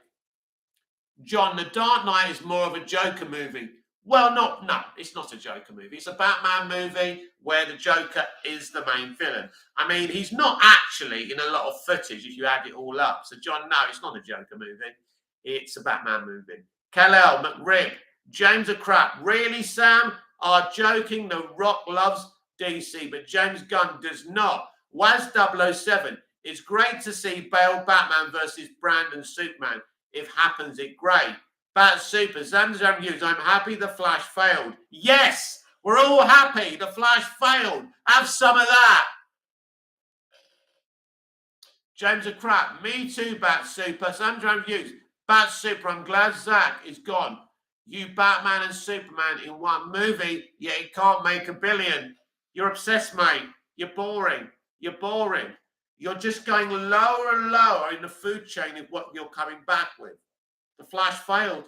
John, The Dark Knight is more of a Joker movie. Well, no, it's not a Joker movie. It's a Batman movie where the Joker is the main villain. I mean, he's not actually in a lot of footage if you add it all up. So, John, no, it's not a Joker movie. It's a Batman movie. Kal-El, McRib, James a crap. Really, Sam? Are joking. The Rock loves DC, but James Gunn does not. Was 007. It's great to see Bale Batman versus Brandon Superman. If happens, it great. Bat Super, Zamzam Hughes, I'm happy the Flash failed. Yes, we're all happy the Flash failed. Have some of that. James a crap. Me too, Bat Super. Zamzam Hughes, Bat Super, I'm glad Zach is gone. You Batman and Superman in one movie, yet it can't make $1 billion. You're obsessed, mate. You're boring. You're just going lower and lower in the food chain of what you're coming back with. The Flash failed.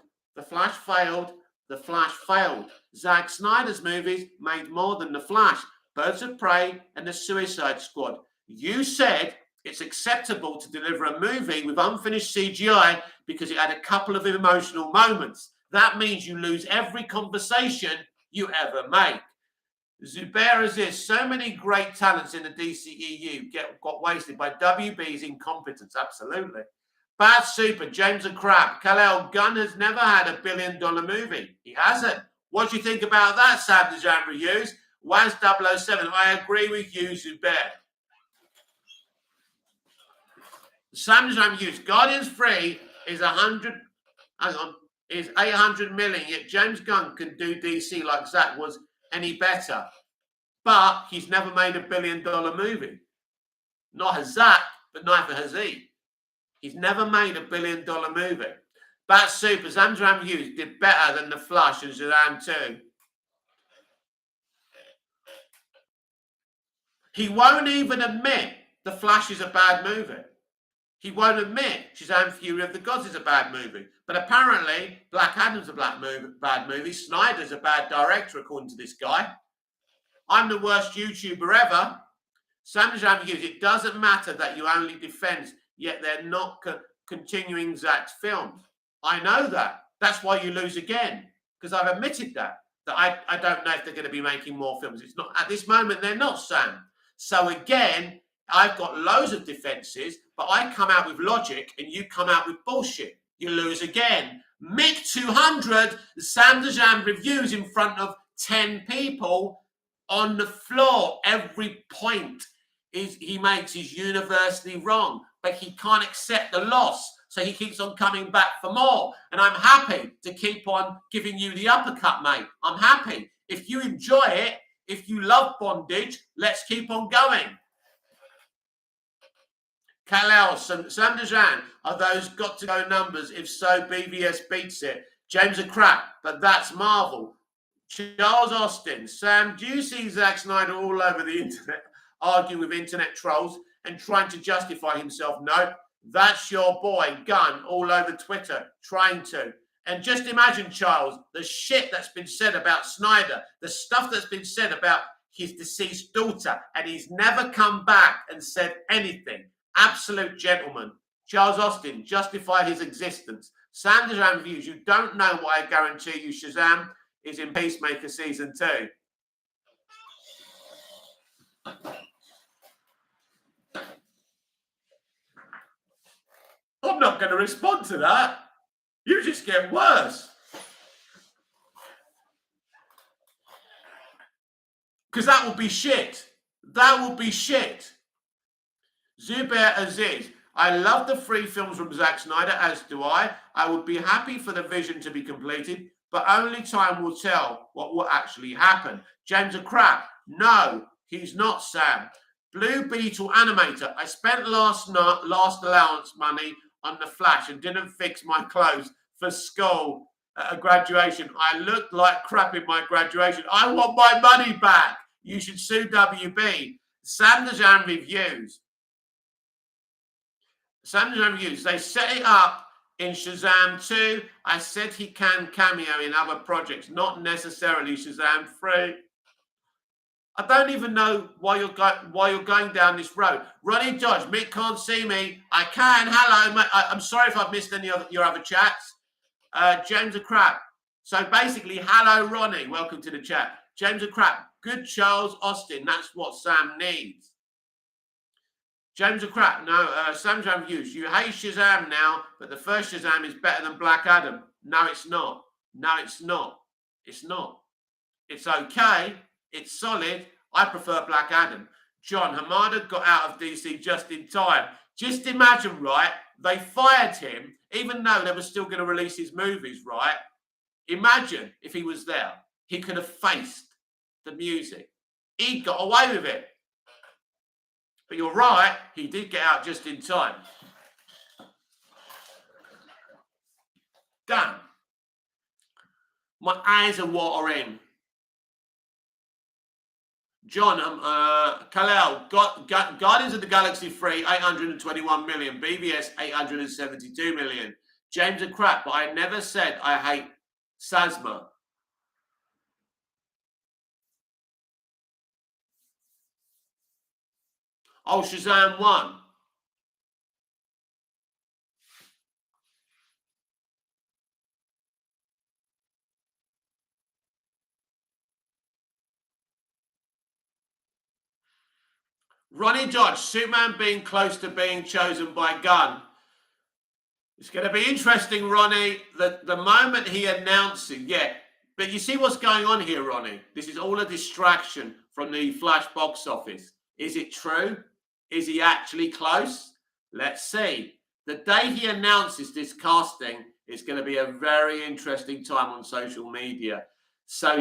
Zack Snyder's movies made more than The Flash, Birds of Prey, and The Suicide Squad. You said It's acceptable to deliver a movie with unfinished CGI because it had a couple of emotional moments. That means you lose every conversation you ever make. Zubair Aziz, so many great talents in the DCEU got wasted by WB's incompetence. Absolutely. Bad Super, James and Crab. Kal-El, Gunn has never had a $1 billion movie. He hasn't. What do you think about that, Sam Dejan Reviews? Waz 007, I agree with you, Zubair. Sam Dejan Reviews, Guardians 3 is 800 million, yet James Gunn can do DC like Zack was any better. But he's never made a $1 billion movie. Not has Zack, but neither has he. He's never made a $1 billion movie. Bat Super, Sam Hughes did better than The Flush and Shazam 2. He won't even admit The Flash is a bad movie. He won't admit Shazam Fury of the Gods is a bad movie. But apparently, Black Adam's a bad movie. Snyder's a bad director, according to this guy. I'm the worst YouTuber ever. Sam Hughes, it doesn't matter that you only defend, yet they're not continuing Zack's films. I know that. That's why you lose again. Because I've admitted that I don't know if they're going to be making more films. It's not at this moment, they're not, Sam. So again, I've got loads of defenses, but I come out with logic and you come out with bullshit. You lose again. Mick 200, Sam Dejan Reviews in front of 10 people on the floor. Every point he makes is universally wrong, but he can't accept the loss. So he keeps on coming back for more. And I'm happy to keep on giving you the uppercut, mate. I'm happy. If you enjoy it, if you love bondage, let's keep on going. Kal-El, Sam Dejan, are those got-to-go numbers? If so, BVS beats it. James a crap, but that's Marvel. Charles Austin, Sam, do you see Zack Snyder all over the internet arguing with internet trolls and trying to justify himself? No, that's your boy, Gunn, all over Twitter, trying to. And just imagine, Charles, the shit that's been said about Snyder, the stuff that's been said about his deceased daughter, and he's never come back and said anything. Absolute gentleman. Charles Austin, justify his existence. Sam Dejan Reviews, you don't know what I guarantee you Shazam is in Peacemaker Season 2. I'm not going to respond to that. You just get worse. Because that will be shit. That will be shit. Zubair Aziz, I love the 3 films from Zack Snyder, as do I. I would be happy for the vision to be completed, but only time will tell what will actually happen. James a crap. No, he's not, Sam. Blue Beetle Animator. I spent last allowance money on The Flash and didn't fix my clothes for school at a graduation. I looked like crap in my graduation. I want my money back. You should sue WB. Sam Dejan Reviews. Sam Dejan Reviews. They set it up in Shazam 2. I said he can cameo in other projects, not necessarily Shazam 3. I don't even know why you're going down this road. Ronnie Dodge, Mick can't see me. I can. Hello, mate. I'm sorry if I've missed any of your other chats. James a crap. So basically, hello, Ronnie. Welcome to the chat. James a crap. Good Charles Austin. That's what Sam needs. James a crap. No, Sam Jam Hughes. You hate Shazam now, but the first Shazam is better than Black Adam. No, it's not. No, it's not. It's not. It's okay. It's solid. I prefer Black Adam. John Hamada got out of DC just in time. Just imagine, right? They fired him, even though they were still going to release his movies, right? Imagine if he was there. He could have faced the music. He got away with it. But you're right, he did get out just in time. Damn. My eyes are watering. John, Kal-El, Guardians of the Galaxy 3, 821 million. BVS, 872 million. James a crap, but I never said I hate Sazma. Oh, Shazam 1. Ronnie Dodge, Superman being close to being chosen by Gunn. It's going to be interesting, Ronnie, that the moment he announces, but you see what's going on here, Ronnie? This is all a distraction from the Flash box office. Is it true? Is he actually close? Let's see. The day he announces this casting, it's going to be a very interesting time on social media. So,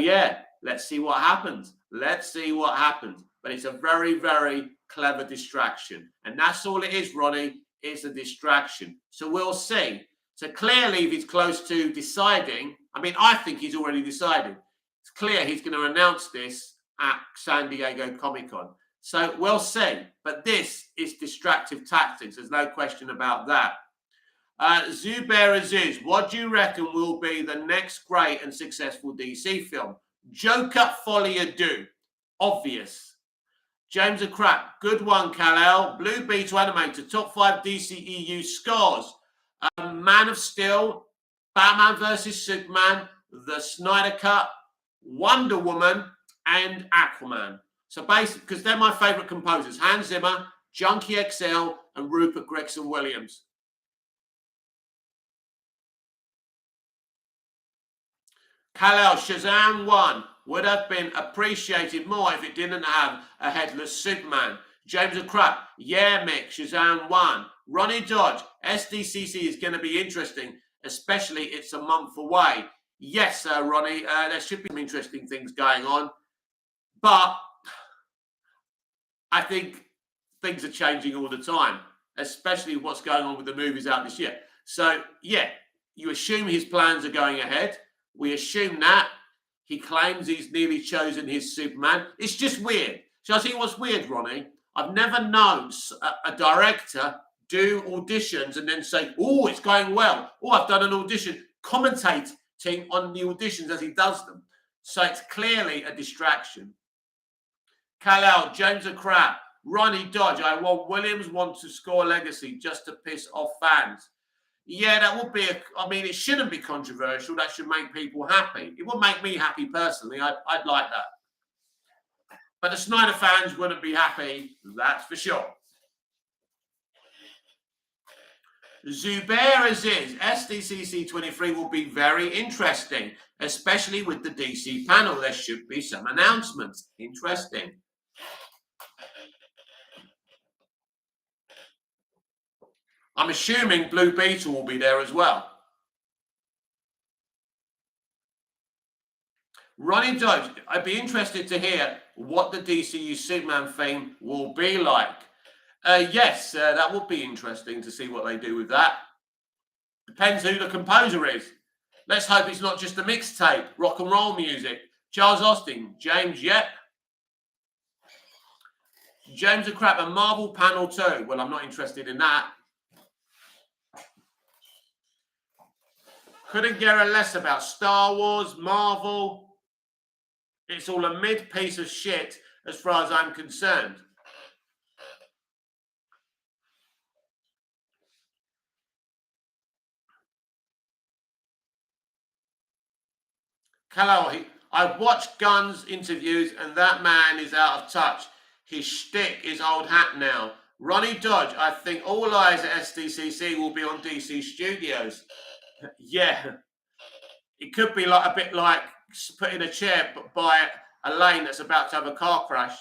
let's see what happens. Let's see what happens. But it's a very, very clever distraction. And that's all it is, Ronnie. It's a distraction. So we'll see. So clearly, if he's close to deciding, I think he's already decided. It's clear he's going to announce this at San Diego Comic-Con. So we'll see. But this is distractive tactics. There's no question about that. Zubair Aziz, what do you reckon will be the next great and successful DC film? Joker Folie à Deux. Obvious. James O'Crap, good one, Kal-El. Blue Beetle Animator, top 5 DCEU scores. Man of Steel, Batman vs. Superman, The Snyder Cut, Wonder Woman, and Aquaman. So basically, because they're my favourite composers, Hans Zimmer, Junkie XL, and Rupert Gregson-Williams. Kal-El, Shazam 1 would have been appreciated more if it didn't have a headless Superman. James O'Crap, Mick, Shazam 1. Ronnie Dodge, SDCC is going to be interesting, especially it's a month away. Yes, Ronnie, there should be some interesting things going on. But I think things are changing all the time, especially what's going on with the movies out this year. So, you assume his plans are going ahead. We assume that. He claims he's nearly chosen his Superman. It's just weird. Shall I tell you what's weird, Ronnie? I've never known a director do auditions and then say, oh, it's going well. Oh, I've done an audition. Commentating on the auditions as he does them. So it's clearly a distraction. Kal-El, James O'Crap, Ronnie Dodge, I want Williams to score legacy just to piss off fans. Yeah, that would be it shouldn't be controversial. That should make people happy. It would make me happy personally. I'd like that. But the Snyder fans wouldn't be happy, that's for sure. Zubair Aziz, SDCC 23 will be very interesting, especially with the DC panel. There should be some announcements. Interesting. I'm assuming Blue Beetle will be there as well. Ronnie Dodge, I'd be interested to hear what the DCU Superman theme will be like. Yes, that would be interesting to see what they do with that. Depends who the composer is. Let's hope it's not just a mixtape, rock and roll music. Charles Austin, James, James O'Crap, a Marvel panel too. Well, I'm not interested in that. Couldn't care less about Star Wars, Marvel. It's all a mid piece of shit as far as I'm concerned. Kal-El, I've watched Gunn's interviews and that man is out of touch. His shtick is old hat now. Ronnie Dodge, I think all eyes at SDCC will be on DC Studios. Yeah, it could be like a bit like put in a chair by a lane that's about to have a car crash.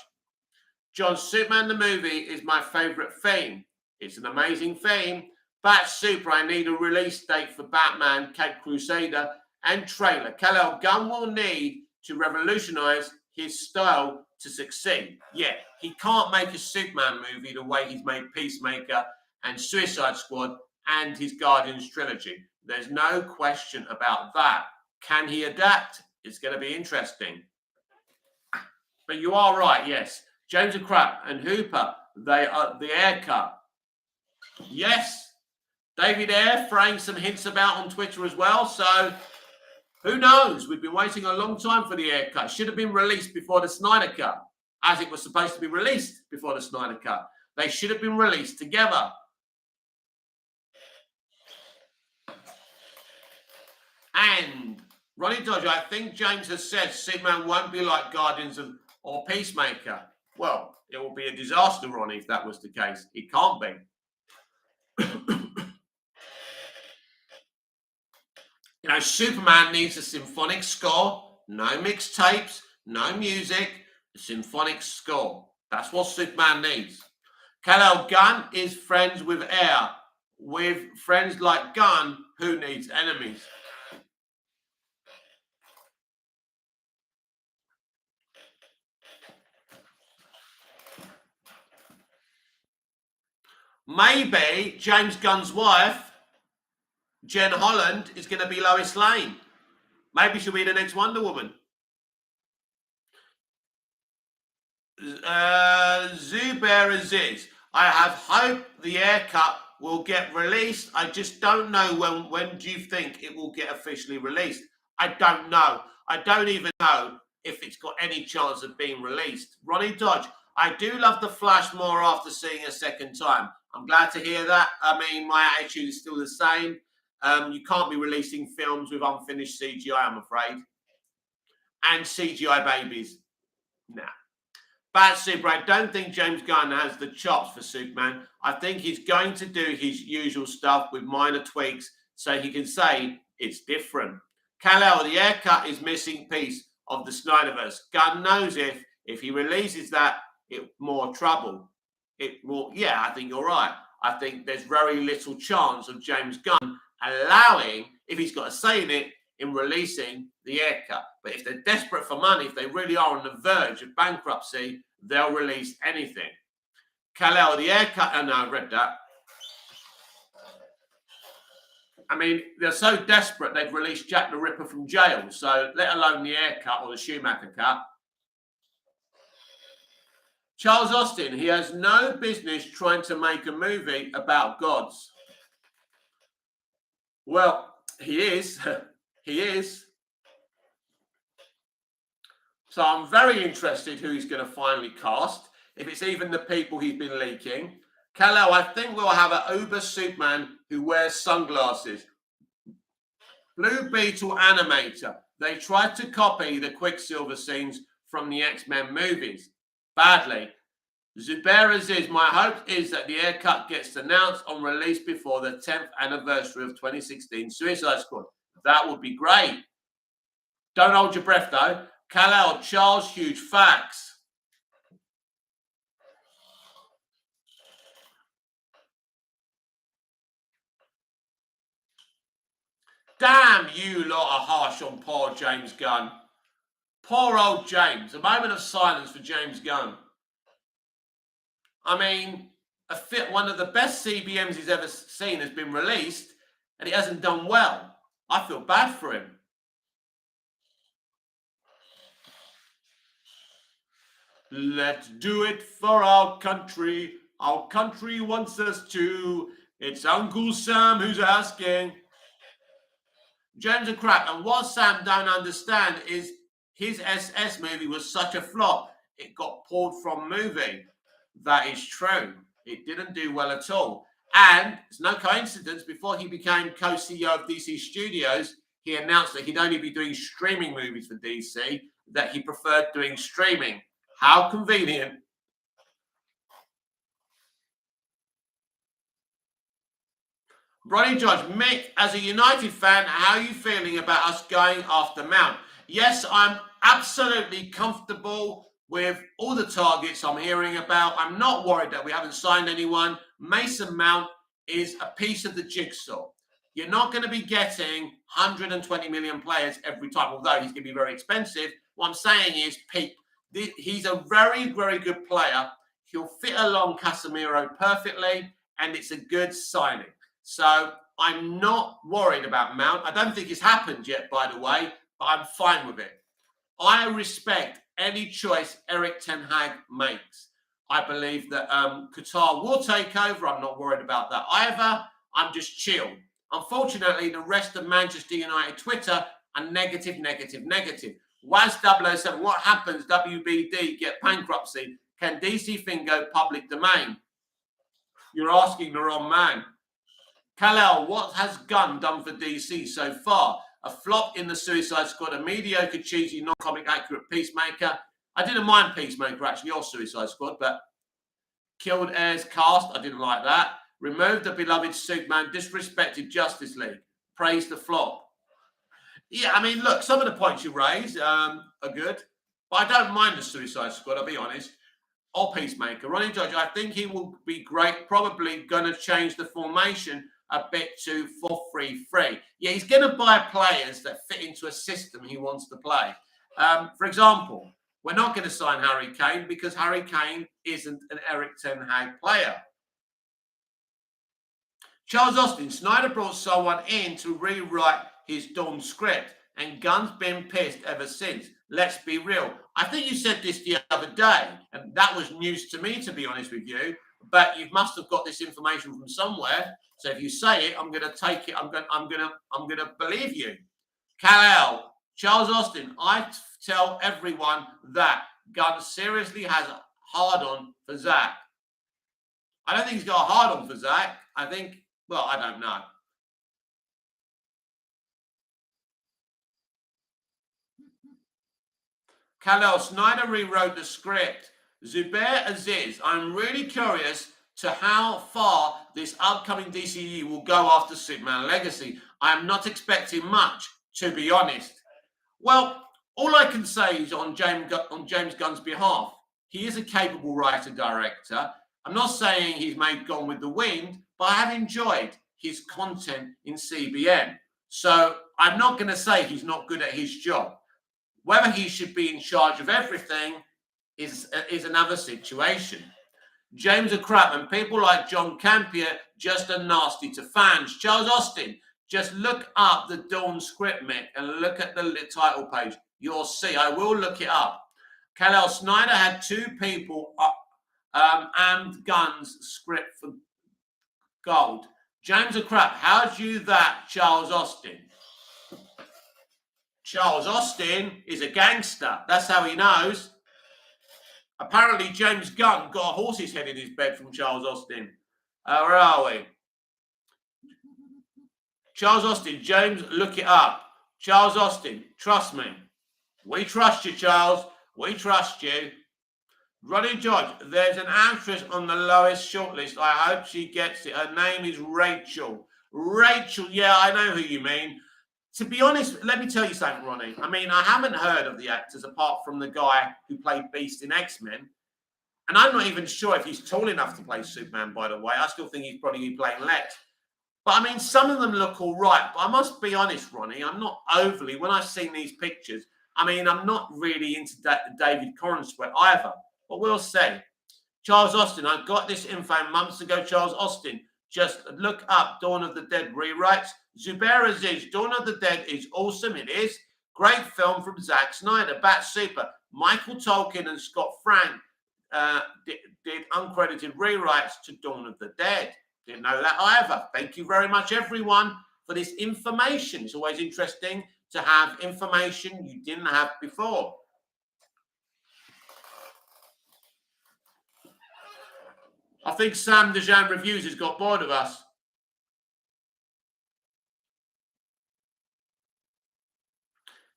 John, Superman the movie is my favourite theme. It's an amazing theme. Bat Super, I need a release date for Batman, Cape Crusader, and trailer. Kal-El, Gunn will need to revolutionise his style to succeed. Yeah, he can't make a Superman movie the way he's made Peacemaker and Suicide Squad and his Guardians trilogy. There's no question about that. Can he adapt? It's going to be interesting. But you are right, yes. James O'Crap and Hooper, they are the Air Cut. Yes. David Ayer throwing some hints about on Twitter as well. So who knows? We've been waiting a long time for the Air Cut. Should have been released before the Snyder Cut, as it was supposed to be released before the Snyder Cut. They should have been released together. And Ronnie Dodge, I think James has said Superman won't be like Guardians or Peacemaker. Well, it will be a disaster, Ronnie, if that was the case. It can't be. You know, Superman needs a symphonic score, no mixtapes, no music, a symphonic score. That's what Superman needs. Kal-El Gunn is friends with Air. With friends like Gunn, who needs enemies? Maybe James Gunn's wife, Jen Holland, is going to be Lois Lane. Maybe she'll be the next Wonder Woman. Zubair Aziz. I have hope the Air Cut will get released. I just don't know when do you think it will get officially released? I don't know. I don't even know if it's got any chance of being released. Ronnie Dodge, I do love The Flash more after seeing a second time. I'm glad to hear that. I mean, my attitude is still the same. You can't be releasing films with unfinished CGI, I'm afraid. And CGI babies. Nah. But Super, I don't think James Gunn has the chops for Superman. I think he's going to do his usual stuff with minor tweaks so he can say it's different. Kal-El, the haircut is missing piece of the Snyderverse. Gunn knows if he releases that, it's more trouble. Yeah, I think you're right. I think there's very little chance of James Gunn allowing, if he's got a say in it, in releasing the haircut. But if they're desperate for money, if they really are on the verge of bankruptcy, they'll release anything. Kal-El, the haircut, and I read that. I mean, they're so desperate they've released Jack the Ripper from jail, so let alone the haircut or the Schumacher cut. Charles Austin, he has no business trying to make a movie about gods. Well, he is. He is. So I'm very interested who he's going to finally cast, if it's even the people he's been leaking. Kal-El, I think we'll have an Uber Superman who wears sunglasses. Blue Beetle animator. They tried to copy the Quicksilver scenes from the X-Men movies. Badly. Zubair Aziz, my hope is that the haircut gets announced on release before the 10th anniversary of 2016 Suicide Squad. That would be great. Don't hold your breath, though. Kal-El, Charles, huge facts. Damn, you lot are harsh on poor James Gunn. Poor old James. A moment of silence for James Gunn. I mean, one of the best CBMs he's ever seen has been released, and he hasn't done well. I feel bad for him. Let's do it for our country. Our country wants us to. It's Uncle Sam who's asking. James and Crack, and what Sam don't understand is his SS movie was such a flop, it got pulled from movie. That is true. It didn't do well at all. And it's no coincidence, before he became co-CEO of DC Studios, he announced that he'd only be doing streaming movies for DC, that he preferred doing streaming. How convenient. Ronnie Judge, Mick, as a United fan, how are you feeling about us going after Mount? Yes, I'm absolutely comfortable with all the targets I'm hearing about. I'm not worried that we haven't signed anyone. Mason Mount is a piece of the jigsaw. You're not going to be getting 120 million players every time, although he's going to be very expensive. What I'm saying is, Pete, he's a very, very good player. He'll fit along Casemiro perfectly, and it's a good signing. So I'm not worried about Mount. I don't think it's happened yet, by the way, but I'm fine with it. I respect any choice Eric Ten Hag makes. I believe that Qatar will take over. I'm not worried about that either. I'm just chill. Unfortunately, the rest of Manchester United Twitter are negative, negative, negative. Waz 007, what happens? WBD get bankruptcy. Can DC thing go public domain? You're asking the wrong man. Kal-El, what has Gunn done for DC so far? A flop in the Suicide Squad, a mediocre, cheesy, non-comic accurate Peacemaker, I didn't mind Peacemaker, actually, or Suicide Squad, but killed Air's cast. I didn't like that. Removed the beloved Superman. Disrespected Justice League. Praised the flop. Yeah, I mean, look, some of the points you raise are good, but I don't mind the Suicide Squad, I'll be honest. Or Peacemaker. Ronnie Judge, I think he will be great. Probably going to change the formation a bit to 4-3-3. Yeah, he's going to buy players that fit into a system he wants to play. For example, we're not going to sign Harry Kane because Harry Kane isn't an Eric Ten Hag player. Charles Austin, Snyder brought someone in to rewrite his Dawn script, and Gunn's been pissed ever since. Let's be real. I think you said this the other day, and that was news to me, to be honest with you. But you must have got this information from somewhere. So if you say it, I'm going to take it. I'm going to believe you. Kal-El, Charles Austin. I tell everyone that Gunn seriously has a hard-on for Zach. I don't think he's got a hard-on for Zach. I think, well, I don't know. Kal-El, Snyder rewrote the script. Zubair Aziz, I'm really curious to how far this upcoming DCU will go after Superman Legacy. I am not expecting much, to be honest. Well, all I can say is on James Gunn's behalf, he is a capable writer-director. I'm not saying he's made Gone with the Wind, but I have enjoyed his content in CBN. So I'm not going to say he's not good at his job. Whether he should be in charge of everything is another situation. James are crap, and people like John Campion just are nasty to fans. Charles Austin, just look up the Dawn script, Mick, and look at the title page. You'll see. I will look it up. Kal-El, Snyder had two people and Gunn's script for gold. James are crap. How do you that, Charles Austin? Charles Austin is a gangster. That's how he knows. Apparently, James Gunn got a horse's head in his bed from Charles Austin. Where are we? Charles Austin, James, look it up. Charles Austin, trust me. We trust you, Charles. We trust you. Ronnie George, there's an actress on the lowest shortlist. I hope she gets it. Her name is Rachel. Rachel, yeah, I know who you mean. To be honest, let me tell you something, Ronnie. I mean, I haven't heard of the actors apart from the guy who played Beast in X-Men. And I'm not even sure if he's tall enough to play Superman, by the way. I still think he's probably playing Lex. But, I mean, some of them look all right. But I must be honest, Ronnie, I'm not overly, when I've seen these pictures, I mean, I'm not really into David Cornsweet either. But we'll see. Charles Austin, I got this info months ago, Charles Austin. Just look up Dawn of the Dead rewrites. Zubair Aziz, Dawn of the Dead is awesome. It is. Great film from Zack Snyder. Bat Super. Michael Tolkien and Scott Frank did uncredited rewrites to Dawn of the Dead. Didn't know that either. Thank you very much, everyone, for this information. It's always interesting to have information you didn't have before. I think Sam Dejan Reviews has got bored of us.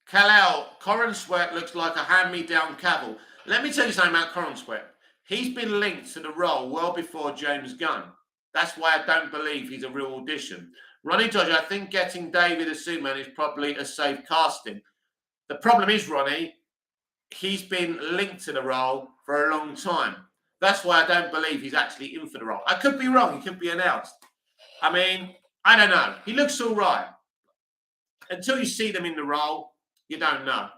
Kal-El, Cornsweet looks like a hand-me-down Cavill. Let me tell you something about Cornsweet. He's been linked to the role well before James Gunn. That's why I don't believe he's a real audition. Ronnie Dodge, I think getting David as Superman is probably a safe casting. The problem is, Ronnie, he's been linked to the role for a long time. That's why I don't believe he's actually in for the role. I could be wrong. He could be announced. I mean, I don't know. He looks all right. Until you see them in the role, you don't know.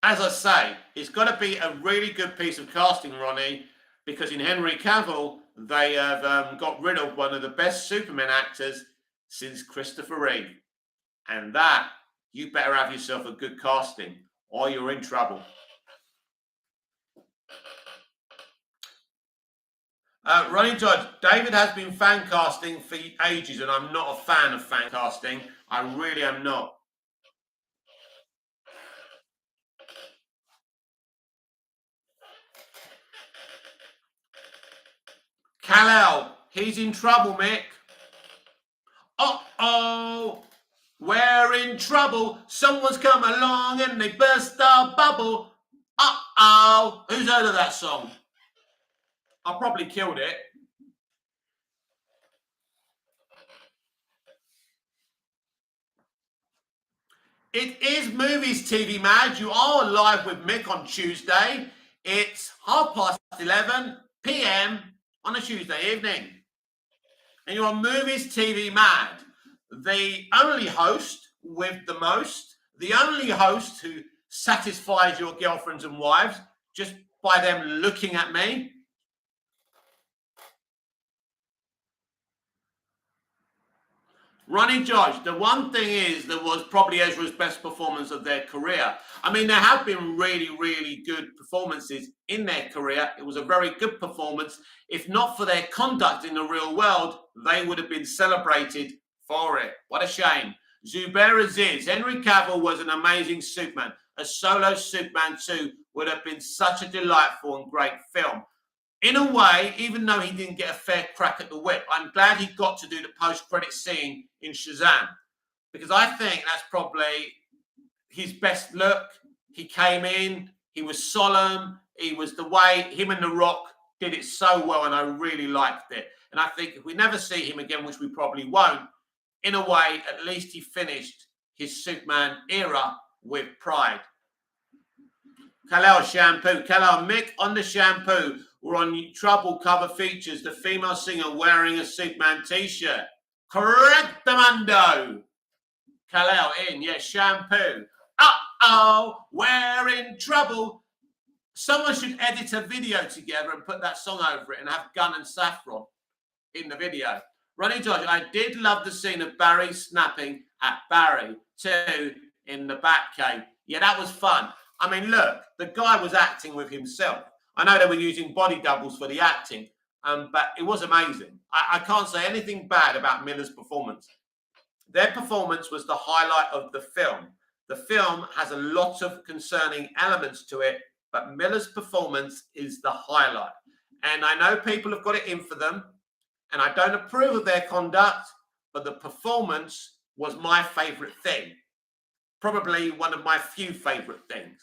As I say, it's got to be a really good piece of casting, Ronnie, because in Henry Cavill, they have got rid of one of the best Superman actors since Christopher Reeve. And that, you better have yourself a good casting, or you're in trouble. Ronnie Dodge, David has been fan casting for ages, and I'm not a fan of fan casting. I really am not. Kal-El, he's in trouble, Mick. Uh-oh. we're in trouble. Someone's come along and they burst our bubble. Uh-oh. Who's heard of that song? I probably killed it. It is Movies TV Mad. You are live with Mick on Tuesday. It's 11:30 p.m. on a Tuesday evening. And you're on Movies TV Mad. The only host with the most, the only host who satisfies your girlfriends and wives just by them looking at me. Ronnie George, the one thing is that was probably Ezra's best performance of their career. I mean, there have been really, really good performances in their career. It was a very good performance. If not for their conduct in the real world, they would have been celebrated for it. What a shame. Zubair Aziz, Henry Cavill was an amazing Superman. A solo Superman 2 would have been such a delightful and great film. In a way, even though he didn't get a fair crack at the whip, I'm glad he got to do the post-credit scene in Shazam, because I think that's probably his best look. He came in, he was solemn, he was the way, him and The Rock did it so well, and I really liked it. And I think if we never see him again, which we probably won't, in a way, at least he finished his Superman era with pride. Kal-El shampoo. Kal-El, Mick on the shampoo. We're on Trouble cover features the female singer wearing a Superman t-shirt. Correct, Amando. Kal-El in, yes, shampoo. Uh-oh, we're in trouble. Someone should edit a video together and put that song over it and have Gunn and Saffron in the video. Ronnie George, I did love the scene of Barry snapping at Barry too in the Batcave. Yeah, that was fun. I mean, look, the guy was acting with himself. I know they were using body doubles for the acting, but it was amazing. I can't say anything bad about Miller's performance. Their performance was the highlight of the film. The film has a lot of concerning elements to it, but Miller's performance is the highlight. And I know people have got it in for them, and I don't approve of their conduct, but the performance was my favourite thing. Probably one of my few favourite things.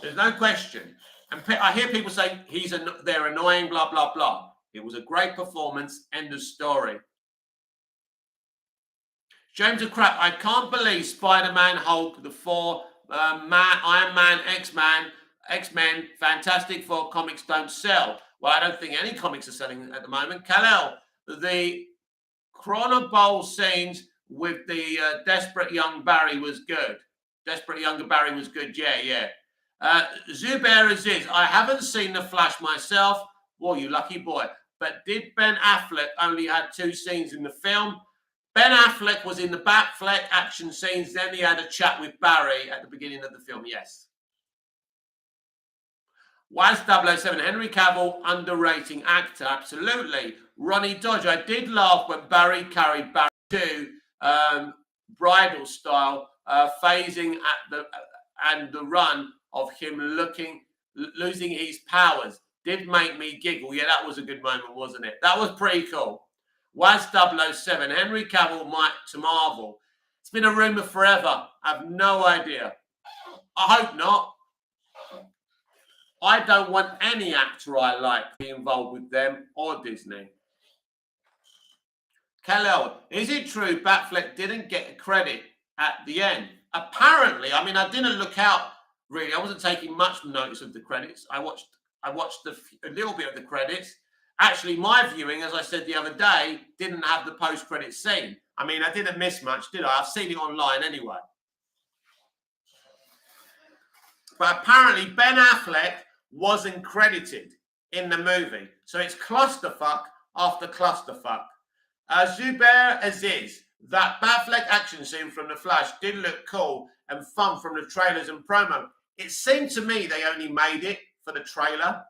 There's no question. And I hear people say they're annoying, blah, blah, blah. It was a great performance, end of story. James of Crap, I can't believe Spider-Man, Hulk, the four, Iron Man, X-Men, Fantastic Four comics don't sell. Well, I don't think any comics are selling at the moment. Kal-El, the Chrono Bowl scenes with the Desperate Young Barry was good. Desperate Younger Barry was good, yeah. Zubair Aziz, I haven't seen The Flash myself. Boy, you lucky boy. But did Ben Affleck only had 2 scenes in the film? Ben Affleck was in the Batfleck action scenes. Then he had a chat with Barry at the beginning of the film, yes. Was 007 Henry Cavill underrating actor? Absolutely. Ronnie Dodge, I did laugh when Barry carried Barry to bridal style, phasing at the run of him losing his powers. Did make me giggle. Yeah, that was a good moment, wasn't it? That was pretty cool. Was 007 Henry Cavill to Marvel? It's been a rumor forever. I have no idea. I hope not. I don't want any actor I like to be involved with them or Disney. Kal-El, is it true Batfleck didn't get credit at the end? Apparently, I mean, I didn't look out really. I wasn't taking much notice of the credits. I watched a little bit of the credits. Actually, my viewing, as I said the other day, didn't have the post-credit scene. I mean, I didn't miss much, did I? I've seen it online anyway. But apparently, Ben Affleck wasn't credited in the movie. So it's clusterfuck after clusterfuck. Zubair Aziz, that Batfleck action scene from The Flash did look cool and fun from the trailers and promo. It seemed to me they only made it for the trailer.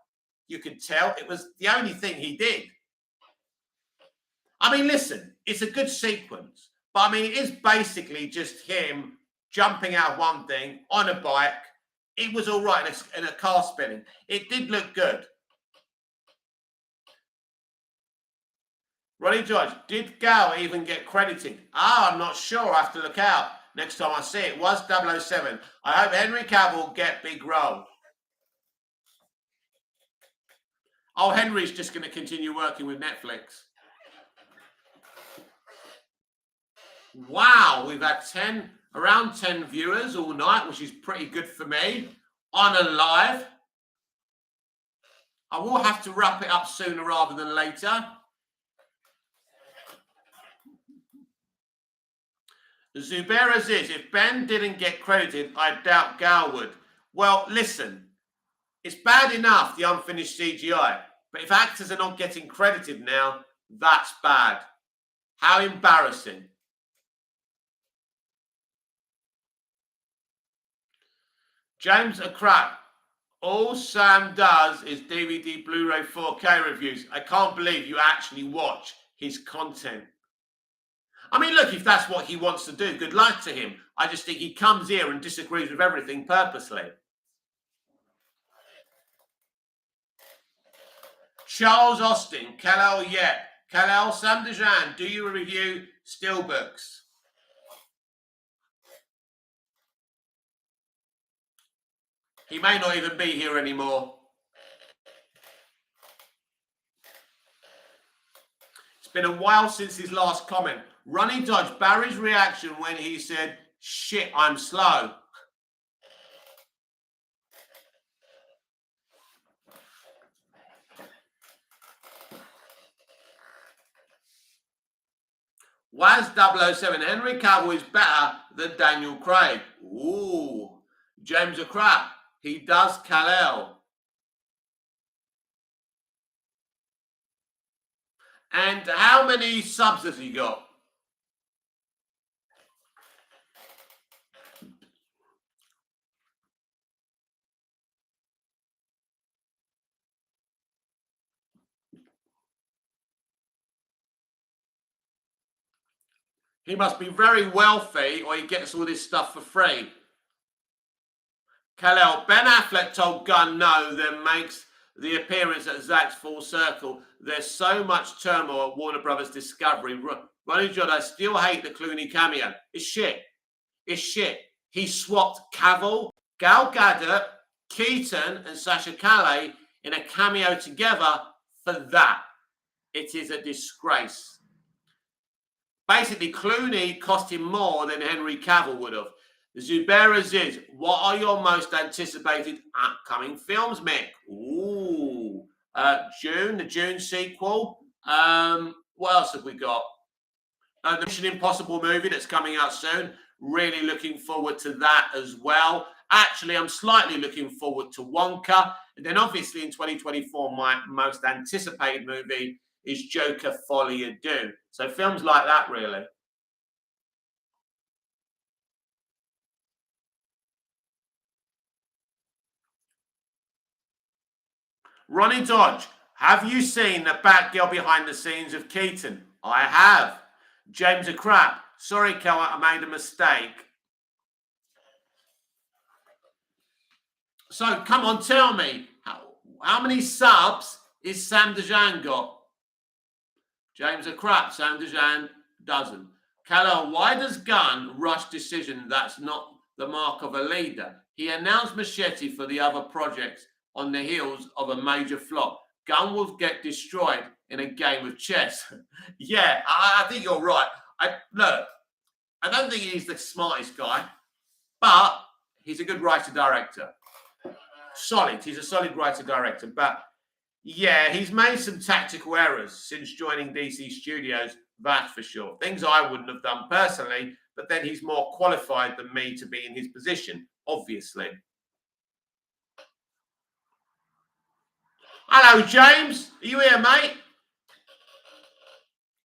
You could tell it was the only thing he did. I mean, listen, it's a good sequence, but I mean, it is basically just him jumping out of one thing on a bike. It was all right in a car spinning. It did look good. Ronnie George, did Gal even get credited? I'm not sure. I have to look out next time I see it. Was 007. I hope Henry Cavill get big role. Oh, Henry's just going to continue working with Netflix. Wow, we've had around 10 viewers all night, which is pretty good for me. On a live. I will have to wrap it up sooner rather than later. Zubair Aziz, if Ben didn't get credited, I doubt Gal would. Well, listen, it's bad enough, the unfinished CGI, but if actors are not getting credited now, that's bad. How embarrassing. James Akrat, all Sam does is DVD, Blu-ray, 4K reviews. I can't believe you actually watch his content. I mean, look, if that's what he wants to do, good luck to him. I just think he comes here and disagrees with everything purposely. Charles Austin, Kal-El, yeah. Kal-El, Sam Dejan, do you review Steelbooks? He may not even be here anymore. It's been a while since his last comment. Ronnie Dodge, Barry's reaction when he said, shit, I'm slow. Was 007 Henry Cavill is better than Daniel Craig? Ooh. James Akrat, he does Kal-El. And how many subs has he got? He must be very wealthy or he gets all this stuff for free. Kal-El, Ben Affleck told Gunn no, then makes the appearance at Zach's Full Circle. There's so much turmoil at Warner Brothers Discovery. Ronnie Judd, I still hate the Clooney cameo. It's shit. It's shit. He swapped Cavill, Gal Gadot, Keaton and Sasha Calle in a cameo together for that. It is a disgrace. Basically, Clooney cost him more than Henry Cavill would have. Zubair Aziz, what are your most anticipated upcoming films, Mick? Ooh, June, the June sequel. What else have we got? The Mission Impossible movie that's coming out soon. Really looking forward to that as well. Actually, I'm slightly looking forward to Wonka. And then obviously in 2024, my most anticipated movie is Joker Folie à Deux. So films like that, really. Ronnie Dodge, have you seen the Batgirl behind the scenes of Keaton? I have. James Akrat, sorry, Kel, I made a mistake. So come on, tell me, how many subs is Sam Dejan got? James Akrat, Sam Dejan doesn't. Kal-El, why does Gunn rush decision? That's not the mark of a leader. He announced Machete for the other projects on the heels of a major flop. Gunn will get destroyed in a game of chess. Yeah, I think you're right. Look, I don't think he's the smartest guy, but he's a good writer-director. Solid. He's a solid writer-director, but yeah, he's made some tactical errors since joining DC Studios, that's for sure. Things I wouldn't have done personally, but then he's more qualified than me to be in his position, obviously. Hello, James. Are you here, mate?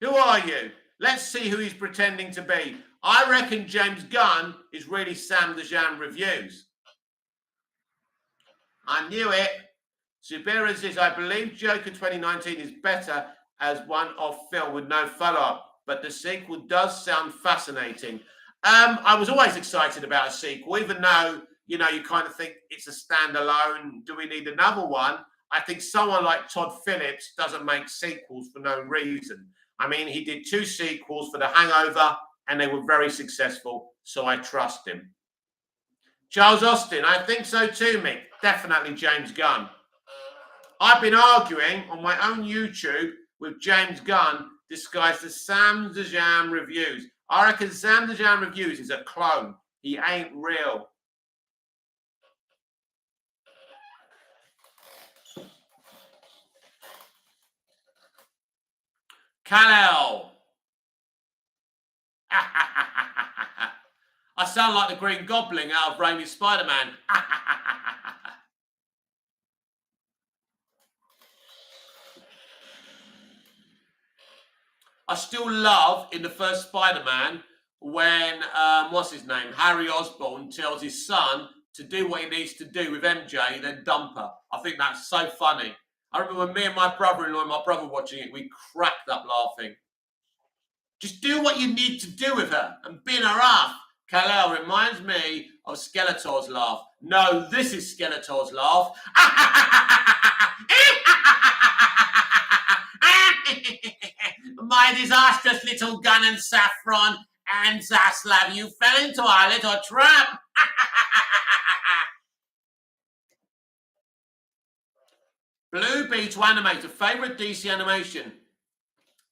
Who are you? Let's see who he's pretending to be. I reckon James Gunn is really Sam Dejan Reviews. I knew it. Zubair says, I believe Joker 2019 is better as one-off film with no follow-up, but the sequel does sound fascinating. I was always excited about a sequel, even though, you kind of think it's a standalone. Do we need another one? I think someone like Todd Phillips doesn't make sequels for no reason. I mean, he did 2 sequels for The Hangover, and they were very successful, so I trust him. Charles Austin, I think so too, Mick. Definitely James Gunn. I've been arguing on my own YouTube with James Gunn disguised as Sam the Jam Reviews. I reckon Sam the Jam Reviews is a clone. He ain't real. Kal-El. I sound like the Green Goblin out of Raimi's Spider-Man. I still love in the first Spider-Man when, what's his name, Harry Osborn tells his son to do what he needs to do with MJ, then dump her. I think that's so funny. I remember when me and my brother-in-law and my brother watching it, we cracked up laughing. Just do what you need to do with her and bin her off. Kal-El reminds me of Skeletor's laugh. No, this is Skeletor's laugh. My disastrous little Gun and Saffron and Zaslav, you fell into our little trap. Blue Beetle Animator, favorite DC animation?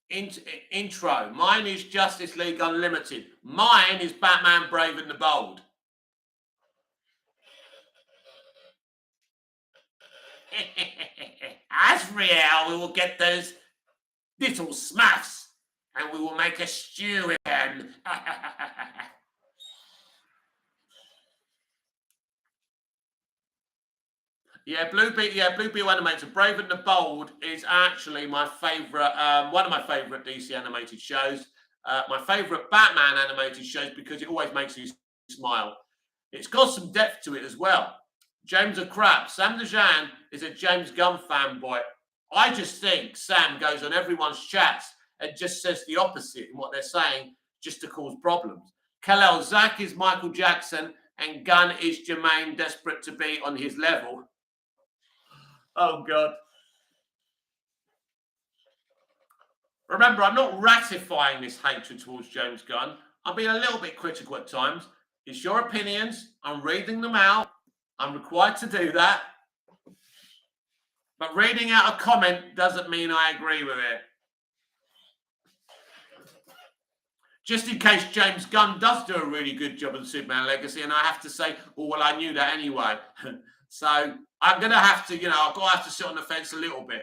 Intro. Mine is Justice League Unlimited. Mine is Batman Brave and the Bold. Asriel, we will get those little smurfs and we will make a stew with them. Blue Beetle Animator. Brave and the Bold is actually my favourite, one of my favourite DC animated shows. My favourite Batman animated shows because it always makes you smile. It's got some depth to it as well. James O'Crap. Sam Dejan is a James Gunn fanboy. I just think Sam goes on everyone's chats and just says the opposite in what they're saying just to cause problems. Kal-El, Zach is Michael Jackson and Gunn is Jermaine, desperate to be on his level. Oh, God. Remember, I'm not ratifying this hatred towards James Gunn. I'm being a little bit critical at times. It's your opinions. I'm reading them out. I'm required to do that. But reading out a comment doesn't mean I agree with it. Just in case James Gunn does do a really good job on Superman Legacy, and I have to say, oh, well, I knew that anyway. So I'm going to have to, I've got to have to sit on the fence a little bit.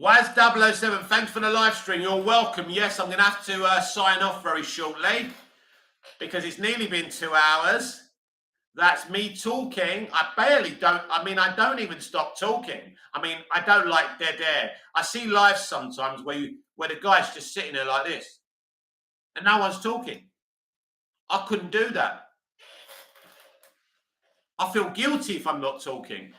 Waz007, thanks for the live stream. You're welcome. Yes, I'm going to have to sign off very shortly because it's nearly been 2 hours. That's me talking. I don't even stop talking. I don't like dead air. I see lives sometimes where the guy's just sitting there like this and no one's talking. I couldn't do that. I feel guilty if I'm not talking.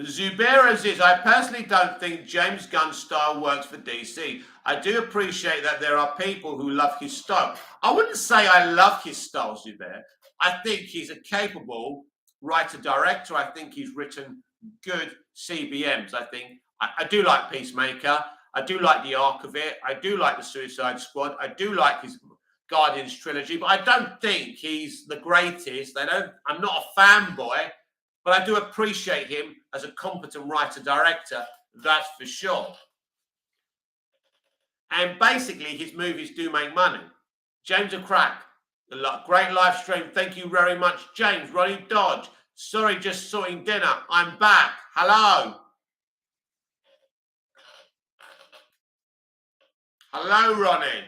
Zubair Aziz, I personally don't think James Gunn's style works for DC. I do appreciate that there are people who love his style. I wouldn't say I love his style, Zubair. I think he's a capable writer-director. I think he's written good CBMs. I do like Peacemaker. I do like the arc of it. I do like the Suicide Squad. I do like his Guardians trilogy, but I don't think he's the greatest. I'm not a fanboy. But I do appreciate him as a competent writer-director, that's for sure. And basically, his movies do make money. James O'Crack, great live stream. Thank you very much, James. Ronnie Dodge. Sorry, just sorting dinner. I'm back. Hello. Hello, Ronnie.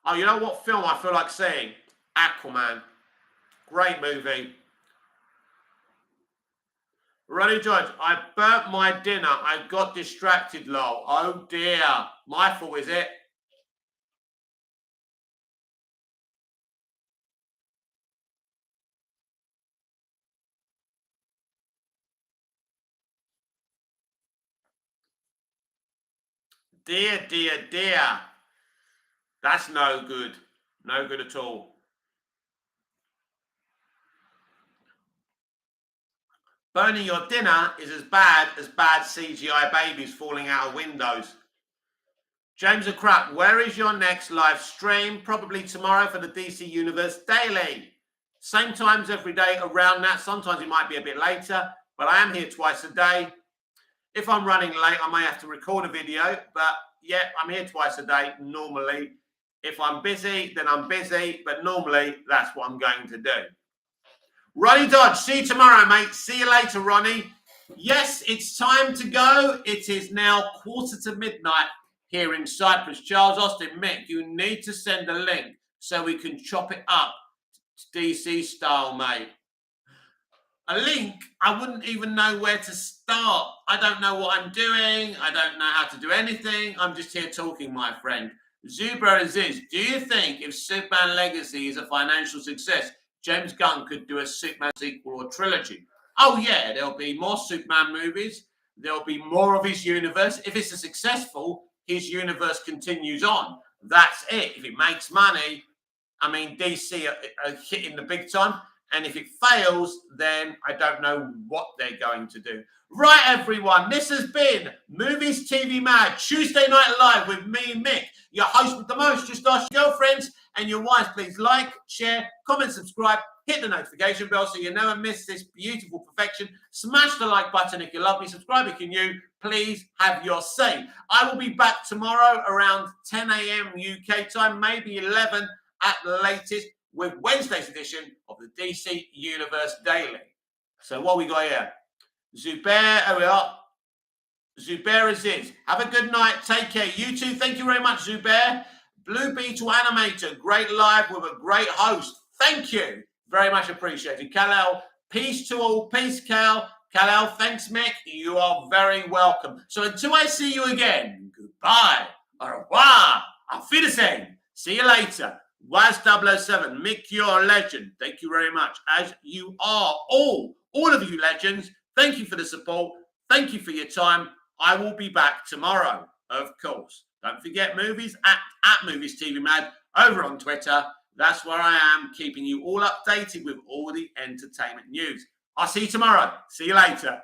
Oh, you know what film I feel like saying? Aquaman. Great movie. Ronnie George, I burnt my dinner. I got distracted, lol. Oh, dear. My fault, is it? Dear, dear, dear. That's no good. No good at all. Burning your dinner is as bad CGI babies falling out of windows. James of Crap, where is your next live stream? Probably tomorrow for the DC Universe Daily. Same times every day around that. Sometimes it might be a bit later, but I am here twice a day. If I'm running late, I may have to record a video, but yeah, I'm here twice a day normally. If I'm busy, then I'm busy, but normally that's what I'm going to do. Ronnie Dodge, see you tomorrow, mate. See you later, Ronnie. Yes, it's time to go. It is now midnight here in Cyprus. Charles Austin, Mick, you need to send a link so we can chop it up DC style, mate. A link? I wouldn't even know where to start. I don't know what I'm doing. I don't know how to do anything. I'm just here talking, my friend. Zubra Aziz, do you think if Superman Legacy is a financial success, James Gunn could do a Superman sequel or trilogy? Oh yeah, there'll be more Superman movies. There'll be more of his universe. If it's a successful, his universe continues on. That's it. If it makes money, I mean, DC are hitting the big time. And if it fails, then I don't know what they're going to do. Right, everyone, this has been Movies TV Mad, Tuesday Night Live with me, Mick, your host with the most. Just ask your girlfriends and your wives, please like, share, comment, subscribe, hit the notification bell so you never miss this beautiful perfection. Smash the like button if you love me, subscribe if you're new. Please have your say. I will be back tomorrow around 10 a.m. UK time, maybe 11 at the latest, with Wednesday's edition of the DC Universe Daily. So what we got here? Zubair, here we are. Zubair Aziz. Have a good night. Take care. You too. Thank you very much, Zubair. Blue Beetle Animator. Great live with a great host. Thank you. Very much appreciated. Kal-El, peace to all. Peace, Cal. Kal-El, thanks, Mick. You are very welcome. So until I see you again, goodbye. Au revoir. Auf Wiedersehen. See you later. Waz 007, Mick, you're a legend. Thank you very much. As you are all of you legends. Thank you for the support. Thank you for your time. I will be back tomorrow, of course. Don't forget movies at Movies TV Mad over on Twitter. That's where I am, keeping you all updated with all the entertainment news. I'll see you tomorrow. See you later.